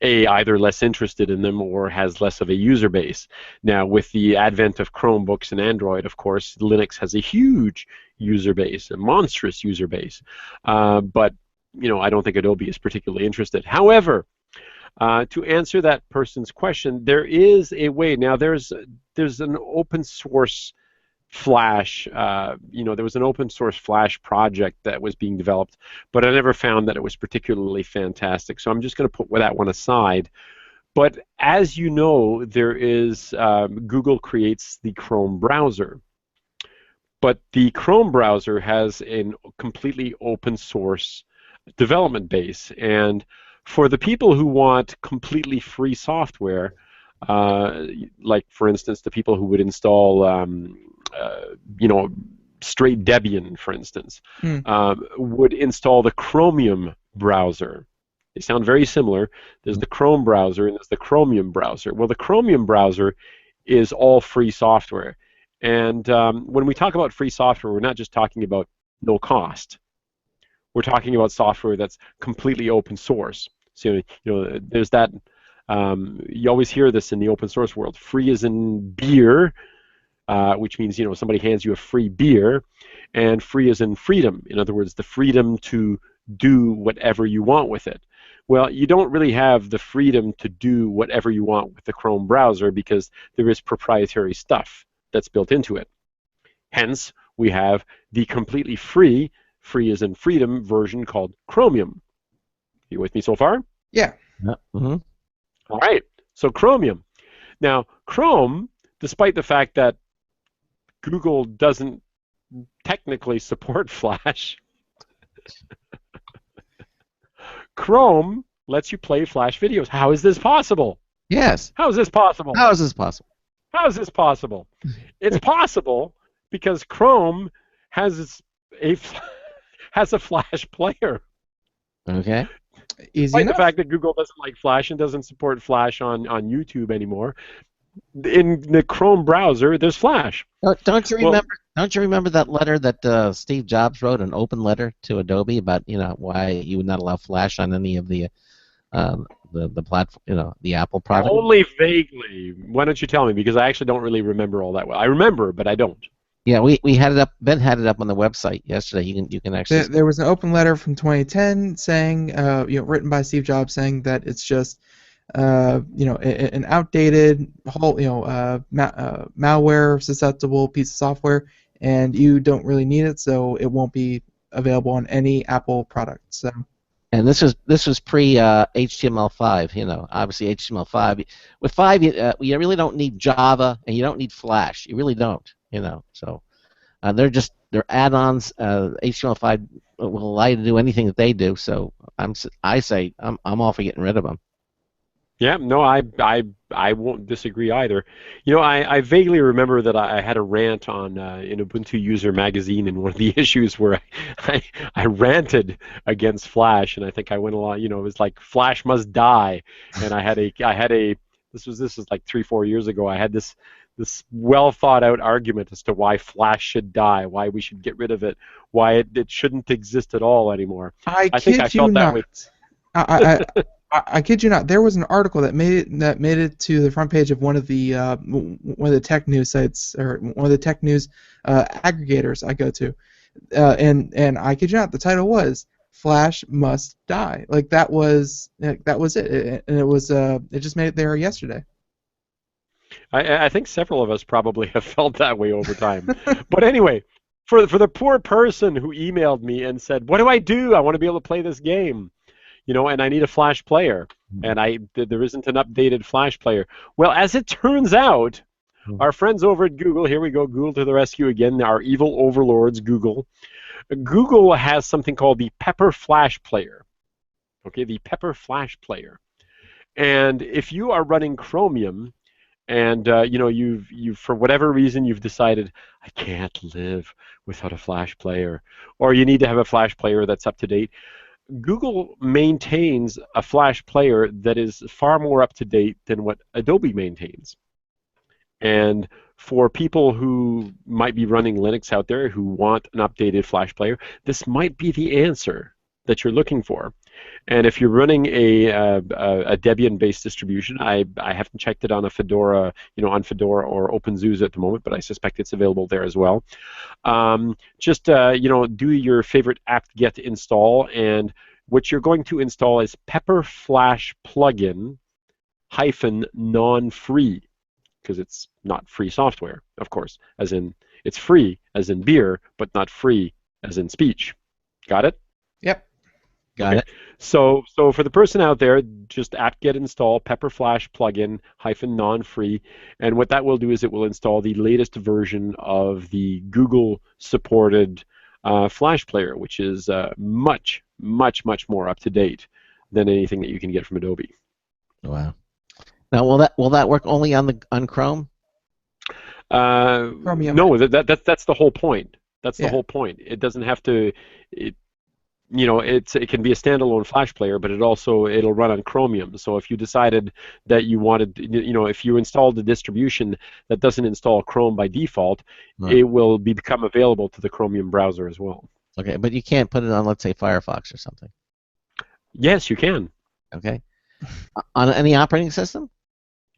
either less interested in them or has less of a user base. Now, with the advent of Chromebooks and Android, of course, Linux has a huge user base, a monstrous user base, but I don't think Adobe is particularly interested. However, to answer that person's question, there is a way. Now, there's an open source Flash. There was an open source Flash project that was being developed, but I never found that it was particularly fantastic. So I'm just going to put that one aside. But as you know, there is Google creates the Chrome browser. But the Chrome browser has a completely open source development base, and for the people who want completely free software, like for instance the people who would install straight Debian, for instance, would install the Chromium browser. They sound very similar. There's the Chrome browser and there's the Chromium browser. Well, the Chromium browser is all free software, and when we talk about free software, we're not just talking about no cost. We're talking about software that's completely open source. So there's that. You always hear this in the open source world. Free as in beer, which means somebody hands you a free beer, and free as in freedom. In other words, the freedom to do whatever you want with it. Well, you don't really have the freedom to do whatever you want with the Chrome browser because there is proprietary stuff that's built into it. Hence, we have the completely free as in freedom version called Chromium. You with me so far? Yeah. Mm-hmm. All right. So Chromium. Now, Chrome, despite the fact that Google doesn't technically support Flash, Chrome lets you play Flash videos. How is this possible? Yes. How is this possible? How is this possible? How is this possible? It's possible because Chrome has a Flash player. Okay. Easy Despite enough. the fact that Google doesn't like Flash and doesn't support Flash on YouTube anymore, in the Chrome browser, there's Flash. Don't you remember? Don't you remember that letter that Steve Jobs wrote, an open letter to Adobe about why you would not allow Flash on any of the platform, the Apple product? Only vaguely. Why don't you tell me? Because I actually don't really remember all that well. I remember, but I don't. Yeah, we had it up. Ben had it up on the website yesterday. You can actually. There was an open letter from 2010 saying, written by Steve Jobs, saying that it's just, an outdated whole, malware susceptible piece of software, and you don't really need it, so it won't be available on any Apple product. So. And this was pre HTML5. Obviously HTML5. With 5, you really don't need Java, and you don't need Flash. You really don't. So they're add-ons. HTML5 will allow you to do anything that they do. So I'm all for getting rid of them. Yeah, no, I won't disagree either. I vaguely remember that I had a rant on in Ubuntu User Magazine, and one of the issues where I ranted against Flash, and I think I went along. It was like Flash must die, and I had a this was like 3-4 years ago. I had this well thought out argument as to why Flash should die, why we should get rid of it, why it shouldn't exist at all anymore. I think I felt that way. I kid you not. There was an article that made it to the front page of one of the tech news sites, or one of the tech news aggregators I go to, and I kid you not, the title was "Flash Must Die." Like that was it, and it just made it there yesterday. I think several of us probably have felt that way over time. But anyway, for the poor person who emailed me and said, "What do? I want to be able to play this game." and I need a Flash player, and there isn't an updated Flash player. Well, as it turns out, our friends over at Google, here we go, Google to the rescue again, our evil overlords, Google. Google has something called the Pepper Flash Player. Okay, the Pepper Flash Player. And if you are running Chromium, and you've for whatever reason you've decided I can't live without a Flash player, or you need to have a Flash player that's up to date, Google maintains a Flash player that is far more up to date than what Adobe maintains. And for people who might be running Linux out there who want an updated Flash player, this might be the answer that you're looking for. And if you're running a Debian-based distribution, I haven't checked it on a Fedora, on Fedora or OpenSUSE at the moment, but I suspect it's available there as well. Just do your favorite apt-get install, and what you're going to install is Pepper Flash plugin -non-free, because it's not free software, of course, as in it's free as in beer, but not free as in speech. Got it? Yep. Got it. So for the person out there, just apt-get install Pepper Flash plugin -non-free, and what that will do is it will install the latest version of the Google-supported Flash player, which is much, much, much more up to date than anything that you can get from Adobe. Wow. Now, will that work only on Chrome? No, that's the whole point. That's the whole point. It doesn't have to. It can be a standalone Flash player, but it'll run on Chromium. So if you decided that you wanted, if you installed a distribution that doesn't install Chrome by default, it will become available to the Chromium browser as well. Okay, but you can't put it on, let's say, Firefox or something. Yes, you can. Okay. On any operating system?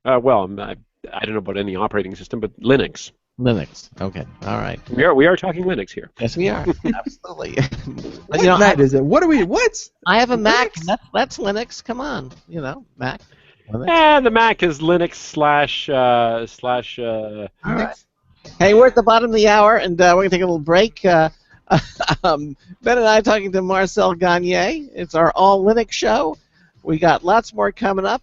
Well, I don't know about any operating system, but Linux. Linux. Okay. All right. We are talking Linux here. Yes, we are. Absolutely. But, What is it? What are we? What? I have a Mac. That's Linux. Come on. Mac. Linux. And the Mac is Linux // All right. Hey, we're at the bottom of the hour, and we're going to take a little break. Ben and I talking to Marcel Gagné. It's our all Linux show. We got lots more coming up.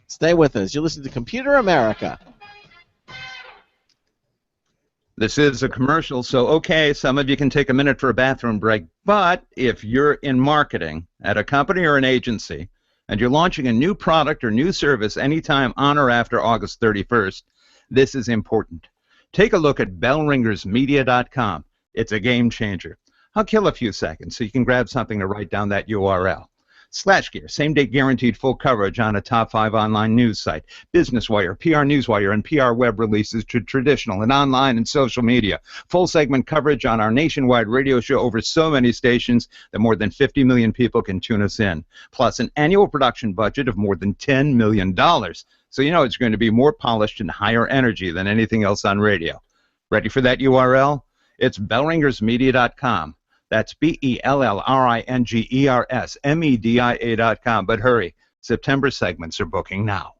Stay with us. You're listening to Computer America. This is a commercial, so okay, some of you can take a minute for a bathroom break, but if you're in marketing at a company or an agency and you're launching a new product or new service anytime on or after August 31st, this is important. Take a look at bellringersmedia.com. It's a game changer. I'll kill a few seconds so you can grab something to write down that URL. SlashGear, same-day guaranteed full coverage on a top 5 online news site. Business Wire, PR Newswire, and PR web releases to traditional and online and social media. Full segment coverage on our nationwide radio show over so many stations that more than 50 million people can tune us in. Plus an annual production budget of more than $10 million. So you know it's going to be more polished and higher energy than anything else on radio. Ready for that URL? It's bellringersmedia.com. That's bellringersmedia.com. But hurry, September segments are booking now.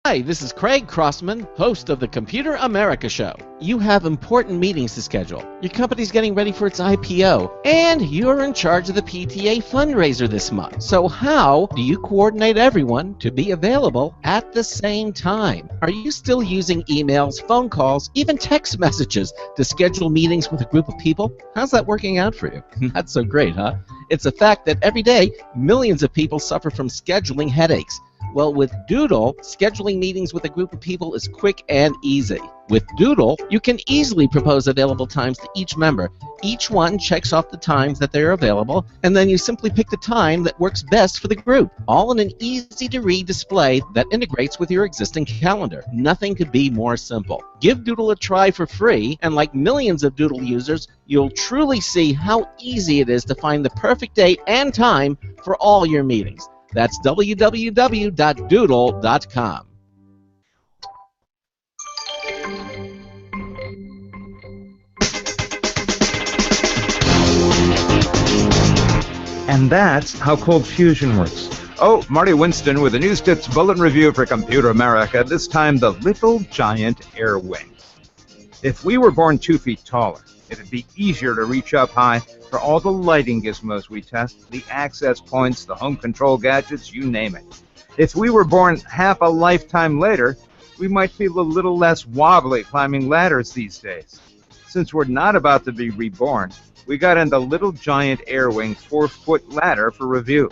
Hi, this is Craig Crossman, host of the Computer America Show. You have important meetings to schedule. Your company's getting ready for its IPO, and you're in charge of the PTA fundraiser this month. So how do you coordinate everyone to be available at the same time? Are you still using emails, phone calls, even text messages to schedule meetings with a group of people? How's that working out for you? Not so great, huh? It's a fact that every day, millions of people suffer from scheduling headaches. Well, with Doodle, scheduling meetings with a group of people is quick and easy. With Doodle, you can easily propose available times to each member. Each one checks off the times that they're available, and then you simply pick the time that works best for the group, all in an easy-to-read display that integrates with your existing calendar. Nothing could be more simple. Give Doodle a try for free, and like millions of Doodle users, you'll truly see how easy it is to find the perfect date and time for all your meetings. That's www.doodle.com. And that's how Cold Fusion works. Oh, Marty Winston with a News Tips Bulletin Review for Computer America, this time the Little Giant Air Wing. If we were born 2 feet taller, It'd be easier to reach up high for all the lighting gizmos we test, the access points, the home control gadgets, you name it. If we were born half a lifetime later, we might feel a little less wobbly climbing ladders these days. Since we're not about to be reborn, we got into Little Giant Airwing 4-foot ladder for review.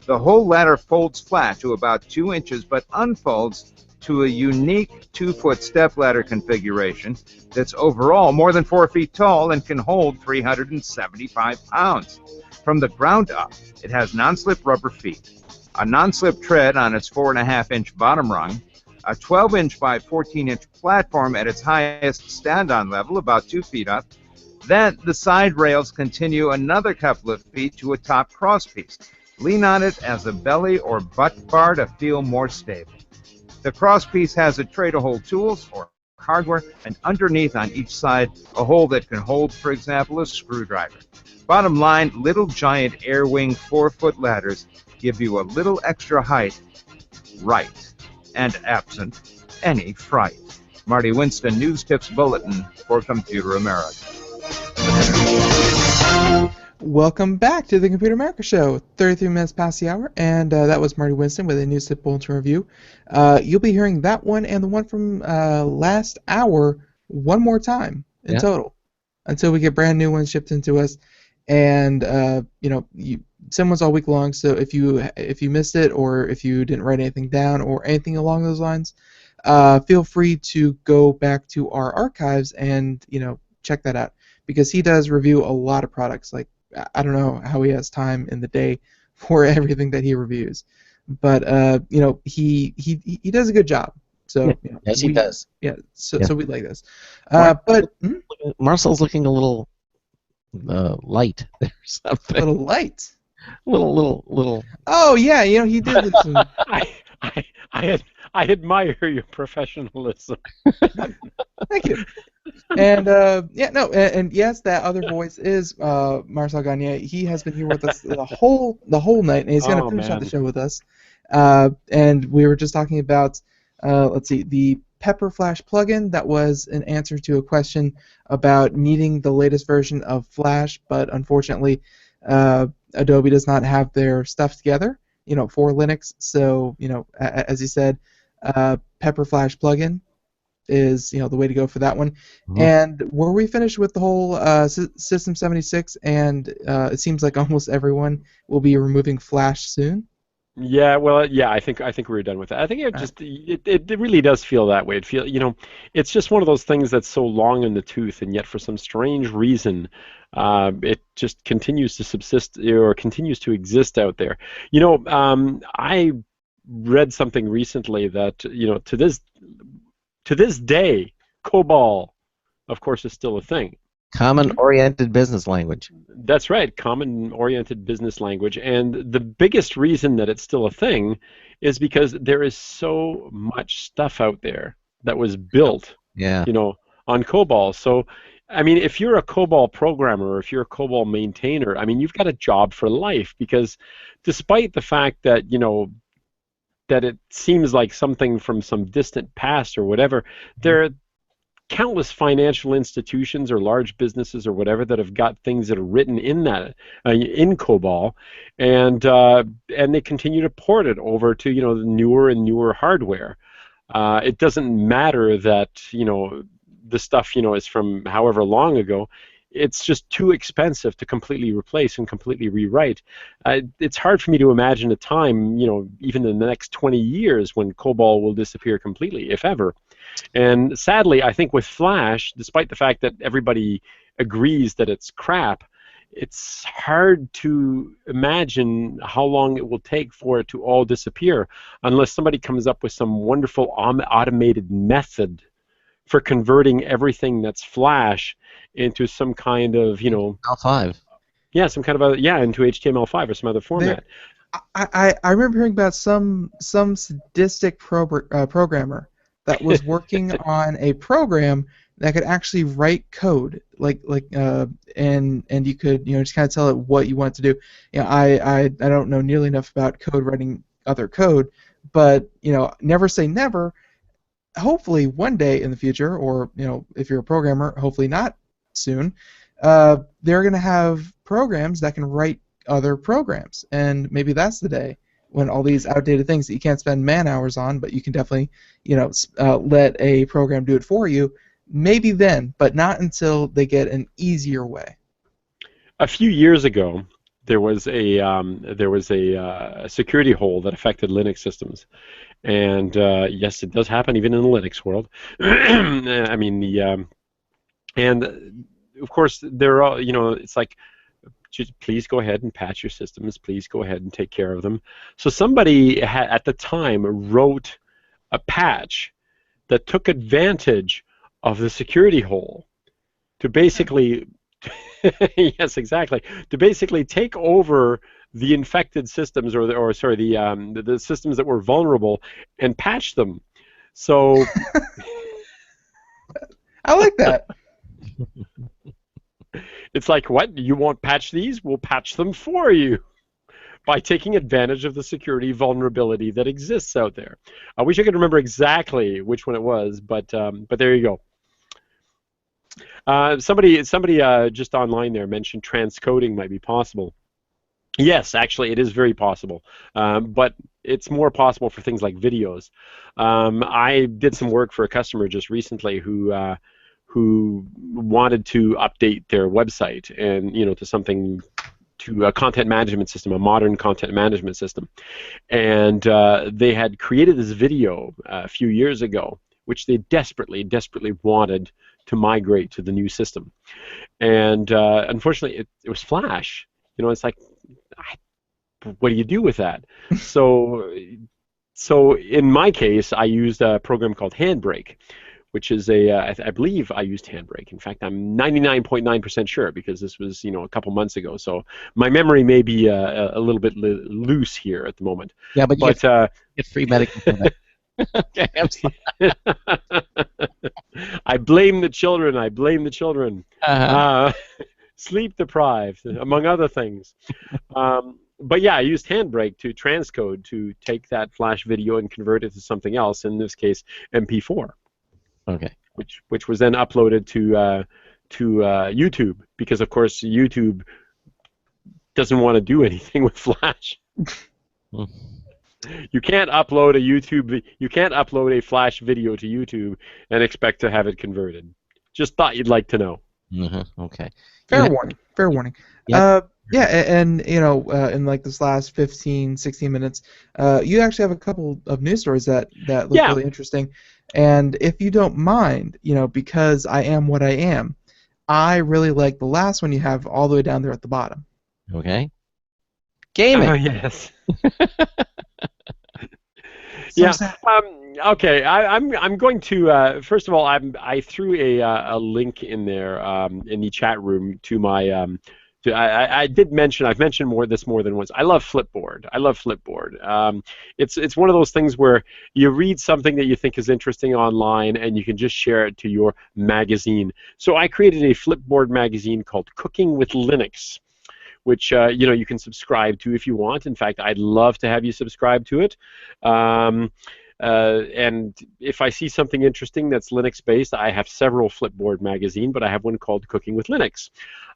The whole ladder folds flat to about 2 inches, but unfolds to a unique 2-foot stepladder configuration that's overall more than 4 feet tall and can hold 375 pounds. From the ground up, it has non-slip rubber feet, a non-slip tread on its 4.5-inch bottom rung, a 12-inch by 14-inch platform at its highest stand-on level, about 2 feet up. Then the side rails continue another couple of feet to a top crosspiece. Lean on it as a belly or butt bar to feel more stable. The crosspiece has a tray to hold tools or hardware, and underneath on each side, a hole that can hold, for example, a screwdriver. Bottom line, Little Giant Airwing 4-foot ladders give you a little extra height, right, and absent any fright. Marty Winston, News Tips Bulletin for Computer America. Welcome back to the Computer America Show. 33 minutes past the hour, and that was Marty Winston with a News Tip Bulletin review. You'll be hearing that one and the one from last hour one more time in total until we get brand new ones shipped into us. And someone's all week long, so if you missed it or if you didn't write anything down or anything along those lines, feel free to go back to our archives and check that out, because he does review a lot of products. Like, I don't know how he has time in the day for everything that he reviews, but he does a good job. So yes, he does. Yeah. So we like this. But Marcel's looking a little light or something. A little light. Little. Oh yeah, he did. I admire your professionalism. Thank you. And and yes, that other voice is Marcel Gagné. He has been here with us the whole night, and he's going to finish out the show with us. And we were just talking about the Pepper Flash plugin that was an answer to a question about needing the latest version of Flash, but unfortunately, Adobe does not have their stuff together, for Linux. So, as he said, Pepper Flash plugin is the way to go for that one. Mm-hmm. And were we finished with the whole System 76? And it seems like almost everyone will be removing Flash soon. Yeah, well, yeah, I think we were done with that. I think it really does feel that way. It's just one of those things that's so long in the tooth, and yet for some strange reason, it just continues to subsist or continues to exist out there. I read something recently that to this day, COBOL, of course, is still a thing. Common-oriented business language. That's right, common-oriented business language. And the biggest reason that it's still a thing is because there is so much stuff out there that was built, on COBOL. So, if you're a COBOL programmer or if you're a COBOL maintainer, you've got a job for life, because despite the fact that, that it seems like something from some distant past or whatever, there are countless financial institutions or large businesses or whatever that have got things that are written in that in COBOL, and they continue to port it over to the newer and newer hardware. It doesn't matter that the stuff is from however long ago. It's just too expensive to completely replace and completely rewrite. It's hard for me to imagine a time, even in the next 20 years, when COBOL will disappear completely, if ever. And sadly, I think with Flash, despite the fact that everybody agrees that it's crap, it's hard to imagine how long it will take for it to all disappear, unless somebody comes up with some wonderful automated method for converting everything that's Flash into some kind of, HTML5. Yeah, some kind of into HTML5 or some other format. I remember hearing about some sadistic programmer that was working on a program that could actually write code, and you could just kind of tell it what you want to do. I don't know nearly enough about code writing other code, but never say never. Hopefully one day in the future, or if you're a programmer, hopefully not soon, they're going to have programs that can write other programs, and maybe that's the day when all these outdated things that you can't spend man hours on, but you can definitely, let a program do it for you. Maybe then, but not until they get an easier way. A few years ago, there was a security hole that affected Linux systems, and yes, it does happen even in the Linux world. I mean and of course they're all it's like, just please go ahead and patch your systems. Please go ahead and take care of them. So somebody at the time wrote a patch that took advantage of the security hole to basically, yes, exactly, to basically take over the infected systems, or the systems that were vulnerable, and patch them. So I like that. It's like, what? You won't patch these? We'll patch them for you by taking advantage of the security vulnerability that exists out there. I wish I could remember exactly which one it was, but there you go. Somebody just online there mentioned transcoding might be possible. Yes, actually, it is very possible, but it's more possible for things like videos. I did some work for a customer just recently who wanted to update their website and to a content management system, a modern content management system, and they had created this video a few years ago, which they desperately wanted to migrate to the new system, and unfortunately, it was Flash. It's like, what do you do with that? So in my case, I used a program called Handbrake, which is I believe I used Handbrake. In fact, I'm 99.9% sure, because this was a couple months ago. So my memory may be a little bit loose here at the moment. Yeah, but you get free medical for that. Okay, I'm sorry. I blame the children. I blame the children. Sleep deprived, among other things. But yeah, I used Handbrake to transcode, to take that Flash video and convert it to something else. In this case, MP4. Okay. Which was then uploaded to YouTube, because of course YouTube doesn't want to do anything with Flash. You can't upload a Flash video to YouTube and expect to have it converted. Just thought you'd like to know. Okay. Fair warning. Yep. Yeah, and in like this last 15, 16 minutes, you actually have a couple of news stories that look really interesting. And if you don't mind, because I am what I am, I really like the last one you have all the way down there at the bottom. Okay. Gaming. Oh, yes. Okay. I'm going to first of all, I threw a link in there in the chat room to my I've mentioned this more than once. I love Flipboard. It's one of those things where you read something that you think is interesting online and you can just share it to your magazine. So I created a Flipboard magazine called Cooking with Linux, which you can subscribe to if you want. In fact, I'd love to have you subscribe to it. And if I see something interesting that's Linux-based, I have several Flipboard magazine, but I have one called Cooking with Linux.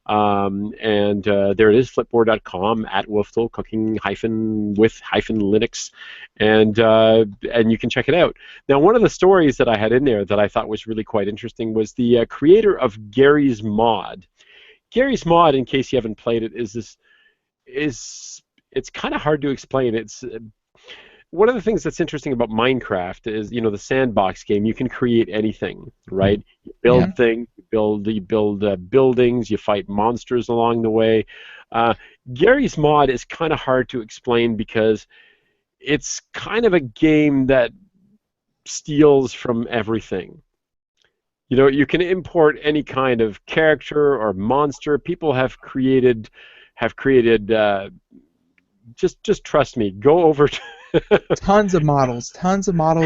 And there it is, flipboard.com, @Wolftel, cooking-with-Linux, and you can check it out. Now, one of the stories that I had in there that I thought was really quite interesting was the creator of Gary's Mod. Gary's Mod, in case you haven't played it, it's kind of hard to explain. It's one of the things that's interesting about Minecraft is, the sandbox game. You can create anything, right? You build things, you build buildings, you fight monsters along the way. Gary's Mod is kind of hard to explain because it's kind of a game that steals from everything. You can import any kind of character or monster. People have created. Just trust me. Go over to tons of models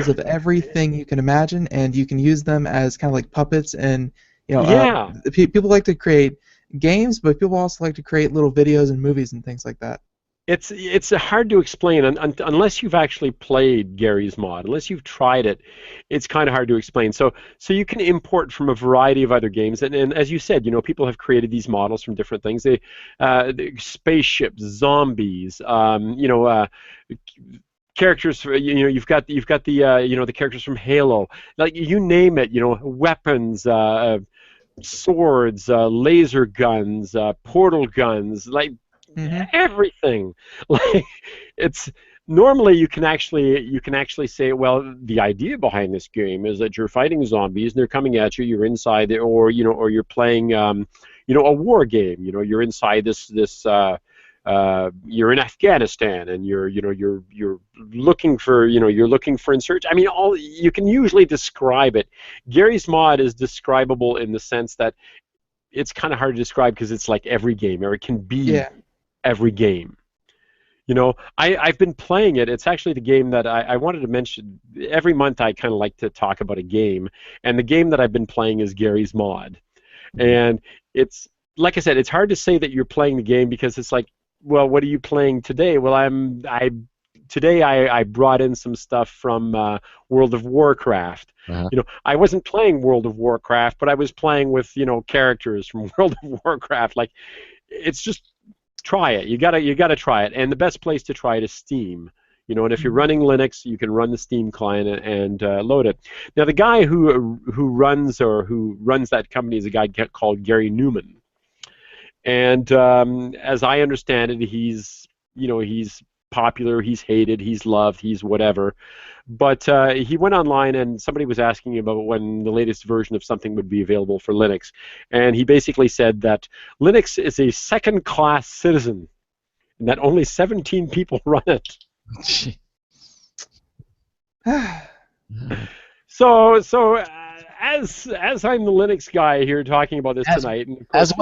of everything you can imagine, and you can use them as kind of like puppets. And people like to create games, but people also like to create little videos and movies and things like that. It's hard to explain unless you've actually played Gary's Mod. Unless you've tried it, it's kind of hard to explain. So you can import from a variety of other games, and as you said, people have created these models from different things. Spaceships, zombies, characters. You've got the the characters from Halo. Like you name it. Weapons. Swords, laser guns, portal guns, like everything. Like it's normally you can actually say, well, the idea behind this game is that you're fighting zombies and they're coming at you. You're inside, or you're playing, a war game. You're inside this. You're in Afghanistan and you're looking for insurgents. I mean, you can usually describe it. Gary's Mod is describable in the sense that it's kind of hard to describe because it's like every game, or it can be every game. I've been playing it. It's actually the game that I wanted to mention. Every month I kind of like to talk about a game, and the game that I've been playing is Gary's Mod. And it's, like I said, it's hard to say that you're playing the game because it's like, well, what are you playing today? Well, today I brought in some stuff from World of Warcraft. I wasn't playing World of Warcraft, but I was playing with characters from World of Warcraft. Like, it's just try it. You gotta try it, and the best place to try it is Steam. And if you're running Linux, you can run the Steam client and load it. Now, the guy who runs that company is a guy called Gary Newman. And as I understand it, he's popular, he's hated, he's loved, he's whatever. But he went online and somebody was asking him about when the latest version of something would be available for Linux. And he basically said that Linux is a second-class citizen and that only 17 people run it. So as I'm the Linux guy here talking about this tonight, and as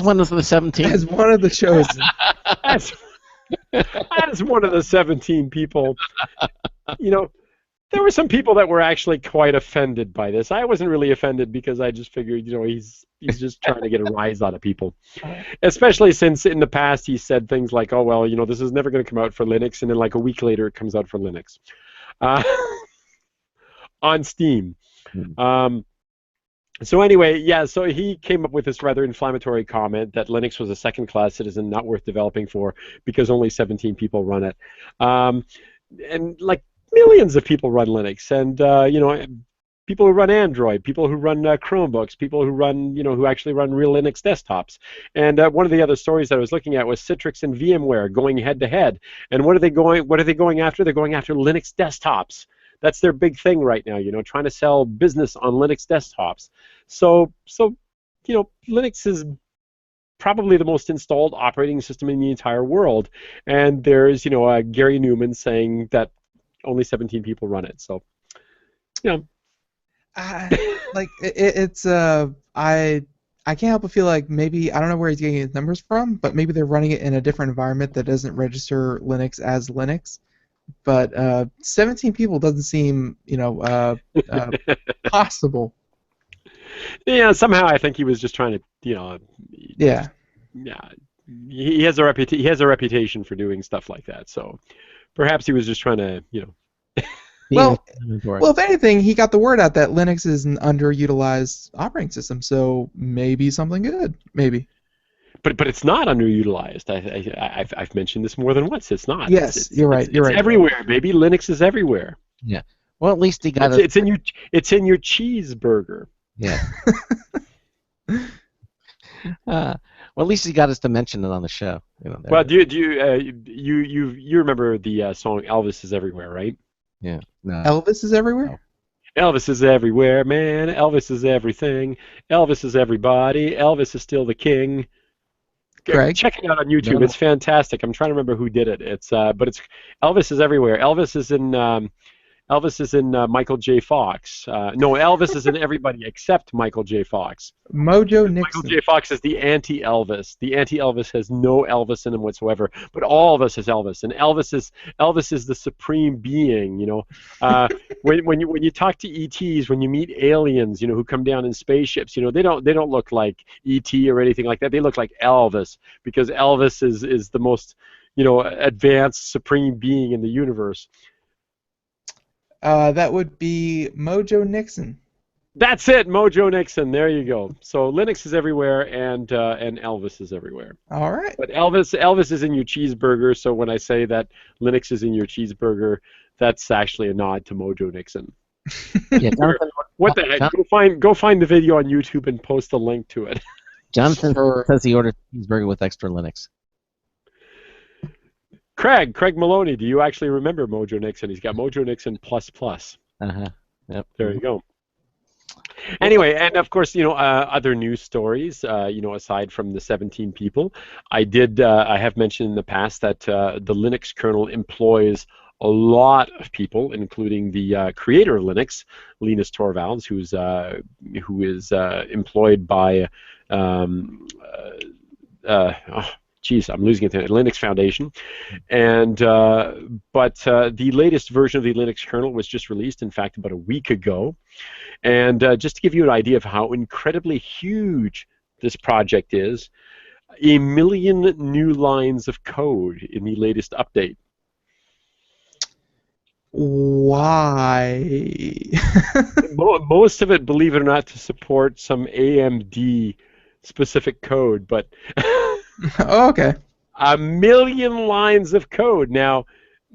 one of the 17, as one of the chosen, as one of the 17 people, there were some people that were actually quite offended by this. I wasn't really offended because I just figured, he's just trying to get a rise out of people, especially since in the past he said things like, oh well, this is never going to come out for Linux, and then like a week later it comes out for Linux on Steam. So anyway, so he came up with this rather inflammatory comment that Linux was a second-class citizen not worth developing for because only 17 people run it. And like millions of people run Linux, and people who run Android, people who run Chromebooks, people who run, who actually run real Linux desktops. And one of the other stories that I was looking at was Citrix and VMware going head-to-head. And what are they going after? They're going after Linux desktops. That's their big thing right now, trying to sell business on Linux desktops. So Linux is probably the most installed operating system in the entire world, and there's Gary Newman saying that only 17 people run it. So, like it's I can't help but feel like maybe, I don't know where he's getting his numbers from, but maybe they're running it in a different environment that doesn't register Linux as Linux. But 17 people doesn't seem, possible. Yeah, somehow I think he was just trying to, Yeah. Yeah, he has a reputation for doing stuff like that. So perhaps he was just trying to, Well, if anything, he got the word out that Linux is an underutilized operating system, so maybe something good, maybe. But it's not underutilized. I've mentioned this more than once. It's not. Yes, you're right. You're right. It's everywhere, baby. Linux is everywhere. Yeah. Well, at least he got it. It's in your cheeseburger. Yeah. Well, at least he got us to mention it on the show. Well, do you remember the song "Elvis is Everywhere," right? Yeah. No. Elvis is everywhere? Elvis is everywhere, man. Elvis is everything. Elvis is everybody. Elvis is still the king. Craig? Check it out on YouTube. It's fantastic. I'm trying to remember who did it. It's but it's Elvis is everywhere. Elvis is in Michael J. Fox. No, Elvis is in everybody except Michael J. Fox. Mojo Nixon. Michael J. Fox is the anti-Elvis. The anti-Elvis has no Elvis in him whatsoever, but all of us has Elvis, and Elvis is the supreme being. When you talk to ETs, when you meet aliens, who come down in spaceships, they don't look like ET or anything like that. They look like Elvis, because Elvis is the most advanced supreme being in the universe? That would be Mojo Nixon. That's it, Mojo Nixon. There you go. So Linux is everywhere, and Elvis is everywhere. All right. But Elvis is in your cheeseburger. So when I say that Linux is in your cheeseburger, that's actually a nod to Mojo Nixon. Yeah, Jonathan, What the heck? Go find the video on YouTube and post a link to it. Jonathan says he ordered cheeseburger with extra Linux. Craig Maloney, do you actually remember Mojo Nixon? He's got Mojo Nixon plus plus. Yep. There you go. Anyway, and of course, other news stories, aside from the 17 people, I have mentioned in the past that the Linux kernel employs a lot of people, including the creator of Linux, Linus Torvalds, who is employed by I'm losing it to Linux Foundation, and but the latest version of the Linux kernel was just released, in fact, about a week ago. And just to give you an idea of how incredibly huge this project is, 1 million new lines of code in the latest update. Why? Most of it, believe it or not, to support some AMD specific code, but Oh, okay. 1 million lines of code. Now,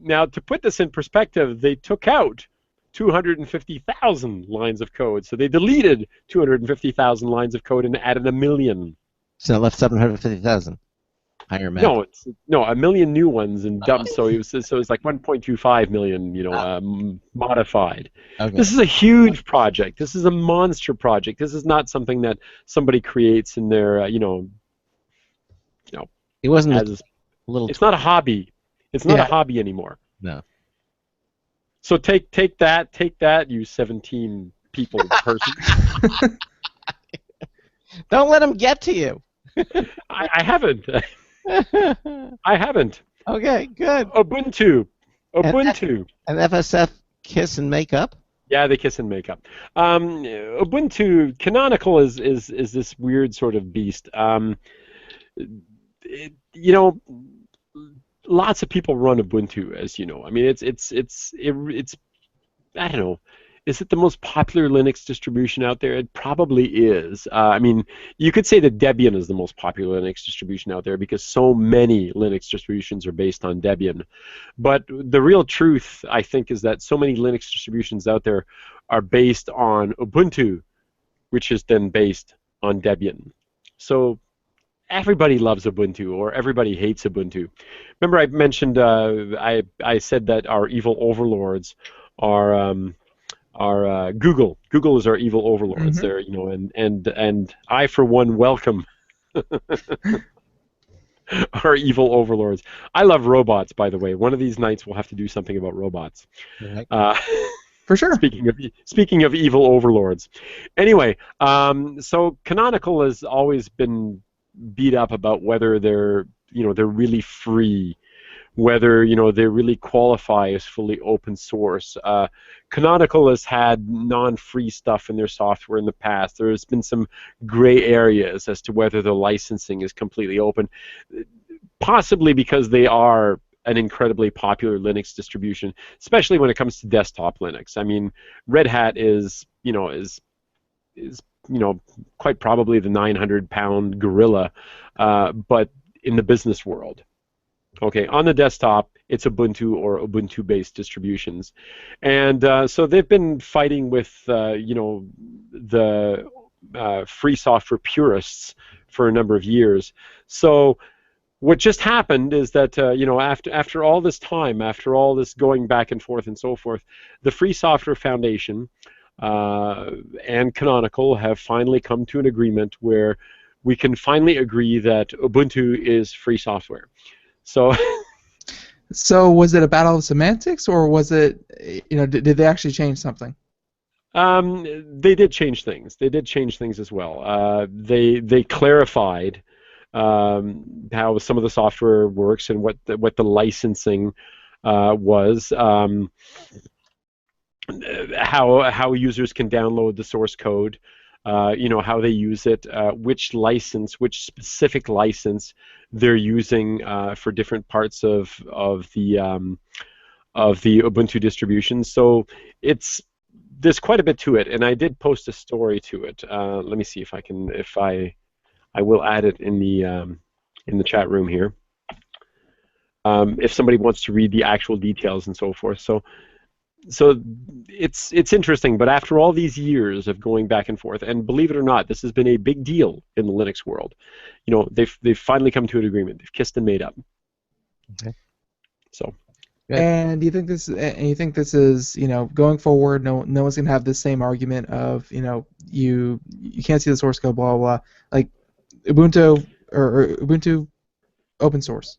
to put this in perspective, they took out 250,000 lines of code. So they deleted 250,000 lines of code and added 1 million. So it left 750,000. Higher math. No, 1 million new ones and dumped. So it was like 1.25 million, modified. Okay. This is a huge project. This is a monster project. This is not something that somebody creates in their, It wasn't as, a little. It's not a hobby. It's not a hobby anymore. No. So take that, you 17 people person. Don't let him get to you. I haven't. I haven't. Okay, good. Ubuntu. And FSF kiss and make up? Yeah, they kiss and make up. Ubuntu Canonical is this weird sort of beast. Lots of people run Ubuntu, as you know. I mean, it's I don't know. Is it the most popular Linux distribution out there? It probably is. I mean, you could say that Debian is the most popular Linux distribution out there because so many Linux distributions are based on Debian. But the real truth, I think, is that so many Linux distributions out there are based on Ubuntu, which is then based on Debian. So everybody loves Ubuntu, or everybody hates Ubuntu. Remember, I mentioned I said that our evil overlords are Google. Google is our evil overlords. There, and I for one welcome our evil overlords. I love robots, by the way. One of these nights we'll have to do something about robots. For sure. Speaking of evil overlords. Anyway, so Canonical has always been beat up about whether they're really free, whether they really qualify as fully open source. Canonical has had non-free stuff in their software in the past. There's been some gray areas as to whether the licensing is completely open, possibly because they are an incredibly popular Linux distribution, especially when it comes to desktop Linux. I mean, Red Hat is quite probably the 900-pound gorilla, but in the business world. Okay, on the desktop, it's Ubuntu or Ubuntu-based distributions, and so they've been fighting with the free software purists for a number of years. So what just happened is that after all this time, after all this going back and forth and so forth, the Free Software Foundation and Canonical have finally come to an agreement where we can finally agree that Ubuntu is free software. So was it a battle of semantics, or was it, did they actually change something? They did change things. They did change things as well. They clarified how some of the software works and what the licensing was. How users can download the source code. how they use it, which specific license they're using for different parts of the Ubuntu distribution. So there's quite a bit to it, and I did post a story to it. Let me see if I will add it in the chat room here. If somebody wants to read the actual details and so forth. So it's interesting, but after all these years of going back and forth, and believe it or not, this has been a big deal in the Linux world. They've finally come to an agreement. They've kissed and made up. Okay. So. And you think this is going forward? No one's gonna have the same argument of you can't see the source code, blah blah blah, like Ubuntu or Ubuntu open source.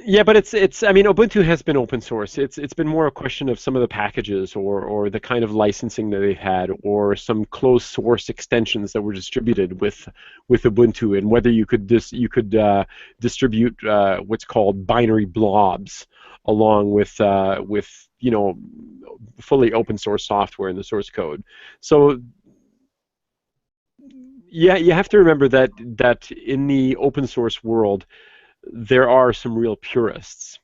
Yeah, but Ubuntu has been open source. It's been more a question of some of the packages or the kind of licensing that they've had, or some closed source extensions that were distributed with Ubuntu, and whether you could distribute what's called binary blobs along with fully open source software in the source code. So yeah, you have to remember that in the open source world, there are some real purists.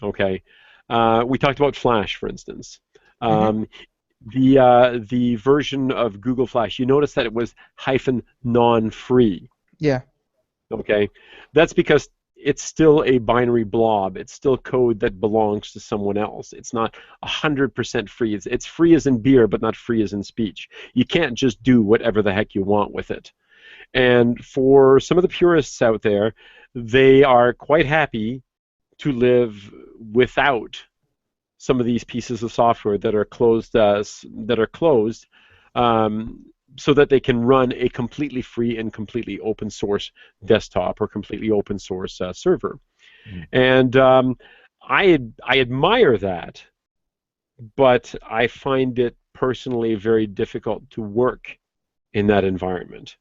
Okay, we talked about Flash, for instance. The version of Google Flash, you notice that it was -non-free. Yeah. Okay, that's because it's still a binary blob. It's still code that belongs to someone else. It's not 100% free. It's free as in beer, but not free as in speech. You can't just do whatever the heck you want with it. And for some of the purists out there, they are quite happy to live without some of these pieces of software that are closed, so that they can run a completely free and completely open source desktop or completely open source server. And I admire that, but I find it personally very difficult to work in that environment.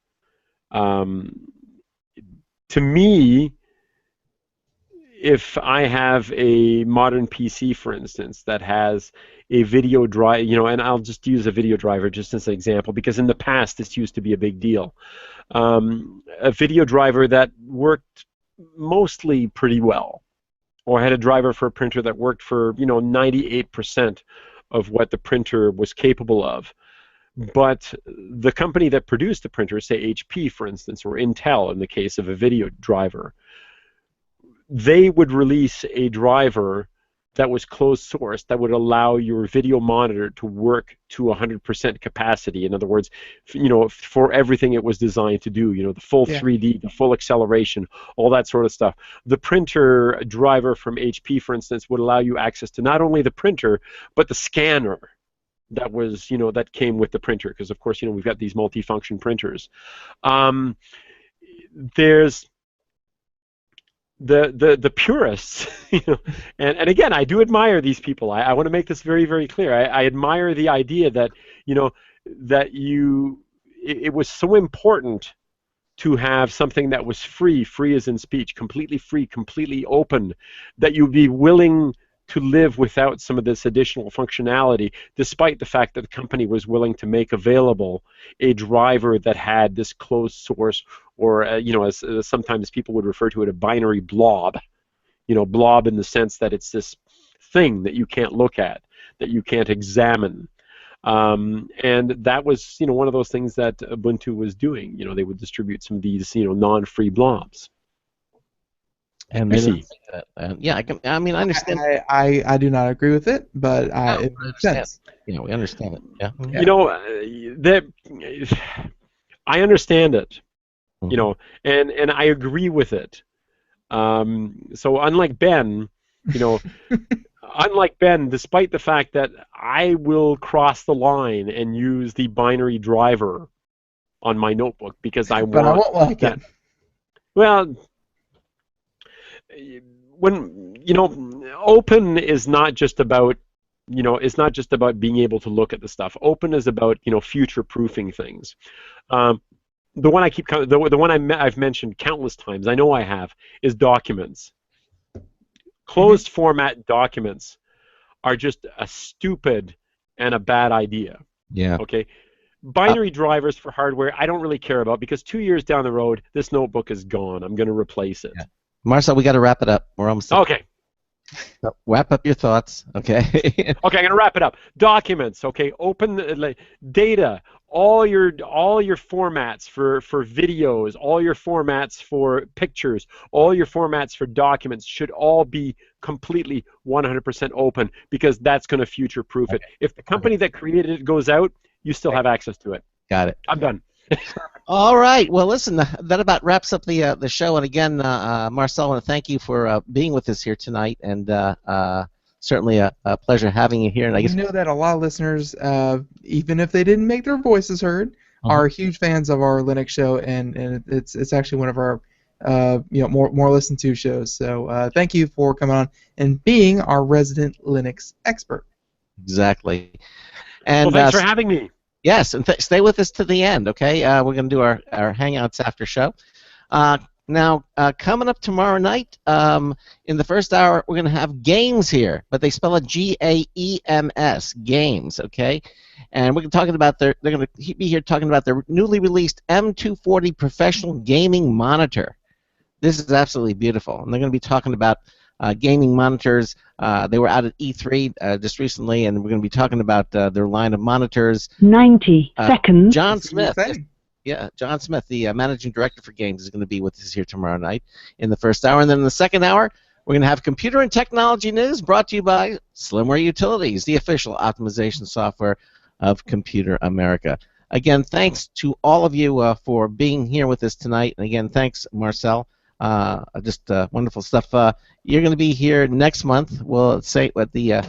To me, if I have a modern PC, for instance, that has a video drive, and I'll just use a video driver just as an example, because in the past this used to be a big deal. A video driver that worked mostly pretty well, or had a driver for a printer that worked for 98% of what the printer was capable of. But the company that produced the printer, say HP, for instance, or Intel in the case of a video driver, they would release a driver that was closed source that would allow your video monitor to work to 100% capacity. In other words, for everything it was designed to do, the full 3D, the full acceleration, all that sort of stuff. The printer driver from HP, for instance, would allow you access to not only the printer, but the scanner that was, that came with the printer, because of course, we've got these multi-function printers. There's the purists, and again, I do admire these people. I want to make this very, very clear. I admire the idea that, it was so important to have something that was free as in speech, completely free, completely open, that you'd be willing to live without some of this additional functionality, despite the fact that the company was willing to make available a driver that had this closed source, or as sometimes people would refer to it, a binary blob. Blob in the sense that it's this thing that you can't look at, that you can't examine. And that was one of those things that Ubuntu was doing. They would distribute some of these non-free blobs. And yeah, I understand. I do not agree with it, but it makes sense. We understand it. Yeah. I understand it. And I agree with it. So unlike Ben, despite the fact that I will cross the line and use the binary driver on my notebook because I want. But I won't like it. Well. When open is not just about being able to look at the stuff. Open is about future-proofing things. The one I've mentioned countless times, I know I have, is documents. Closed format documents are just a stupid and a bad idea. Yeah. Okay. binary drivers for hardware, I don't really care about because 2 years down the road, this notebook is gone. I'm going to replace it. Yeah. Marcel, we got to wrap it up. We're almost. Okay. So wrap up your thoughts, okay? Okay, I'm going to wrap it up. Documents, okay? Open the, data, all your formats for videos, all your formats for pictures, all your formats for documents should all be completely 100% open because that's going to future-proof it. If the company that created it goes out, you still have access to it. Got it. I'm done. All right. Well, listen, that about wraps up the show. And again, Marcel, I want to thank you for being with us here tonight, and certainly a pleasure having you here. And I guess know that a lot of listeners, even if they didn't make their voices heard, are huge fans of our Linux show, and it's actually one of our more listened to shows. So thank you for coming on and being our resident Linux expert. Exactly. And well, thanks for having me. Yes, and stay with us to the end, okay? We're going to do our Hangouts after show. Now, coming up tomorrow night, in the first hour, we're going to have games here, but they spell it G-A-E-M-S, games, okay? And we're talking about they're going to be here talking about their newly released M240 professional gaming monitor. This is absolutely beautiful, and they're going to be talking about gaming monitors. They were out at E3 just recently, and we're going to be talking about their line of monitors. 90 seconds. John Smith. John Smith, the managing director for games, is going to be with us here tomorrow night in the first hour. And then in the second hour, we're going to have computer and technology news brought to you by Slimware Utilities, the official optimization software of Computer America. Again, thanks to all of you for being here with us tonight. And again, thanks, Marcel. Just wonderful stuff. You're going to be here next month. We'll say at the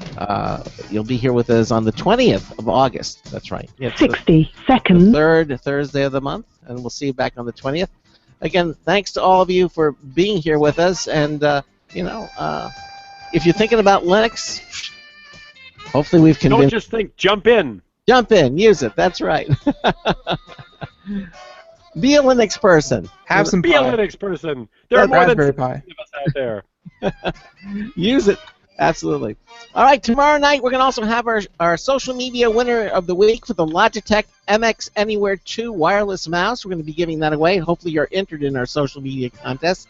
you'll be here with us on the 20th of August. That's right. It's 60 seconds. The third Thursday of the month, and we'll see you back on the 20th. Again, thanks to all of you for being here with us. And if you're thinking about Linux, hopefully we've convinced. Don't just think. Jump in. Jump in. Use it. That's right. Be a Linux person. Have some Be pie. a Linux person. There are more than Raspberry 50 Pi. of us out there. Use it. Absolutely. All right, tomorrow night we're going to also have our social media winner of the week for the Logitech MX Anywhere 2 wireless mouse. We're going to be giving that away. Hopefully you're entered in our social media contest.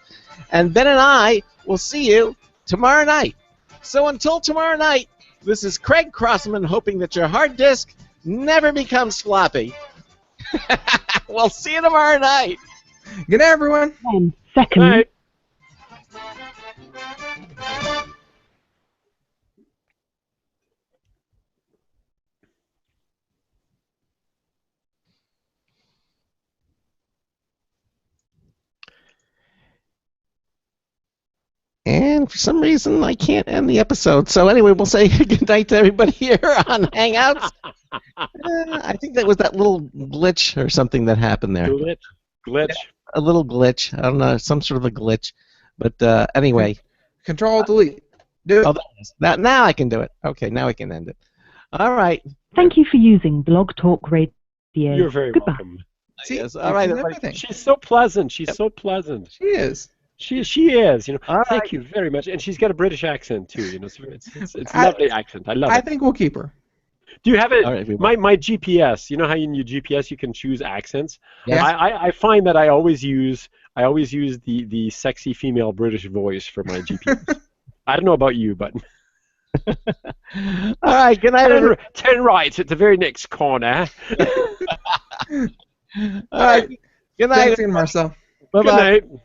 And Ben and I will see you tomorrow night. So until tomorrow night, this is Craig Crossman hoping that your hard disk never becomes floppy. We'll see you tomorrow night. Good night, everyone. 10 seconds. Right. And for some reason, I can't end the episode. So anyway, we'll say good night to everybody here on Hangouts. I think that was that little glitch or something that happened there. Glitch. A little glitch. I don't know, some sort of a glitch. But anyway. Control-Delete. Do it. Oh, now I can do it. Okay, now I can end it. All right. Thank you for using Blog Talk Radio. You're very Goodbye. welcome. See, Yes, all right. everything. She's so pleasant. She's so pleasant. She is. She is. All Thank right. you very much. And she's got a British accent too. So it's a I- lovely accent. I love I it. think we'll keep her. Do you have it? All right, we will. my GPS. You know how in your GPS you can choose accents. Yes. I find that I always use the sexy female British voice for my GPS. I don't know about you, but All right. Good night, everyone. turn right at the very next corner. All right. Good night. Thanks again, Marcel. Bye-bye. Good night.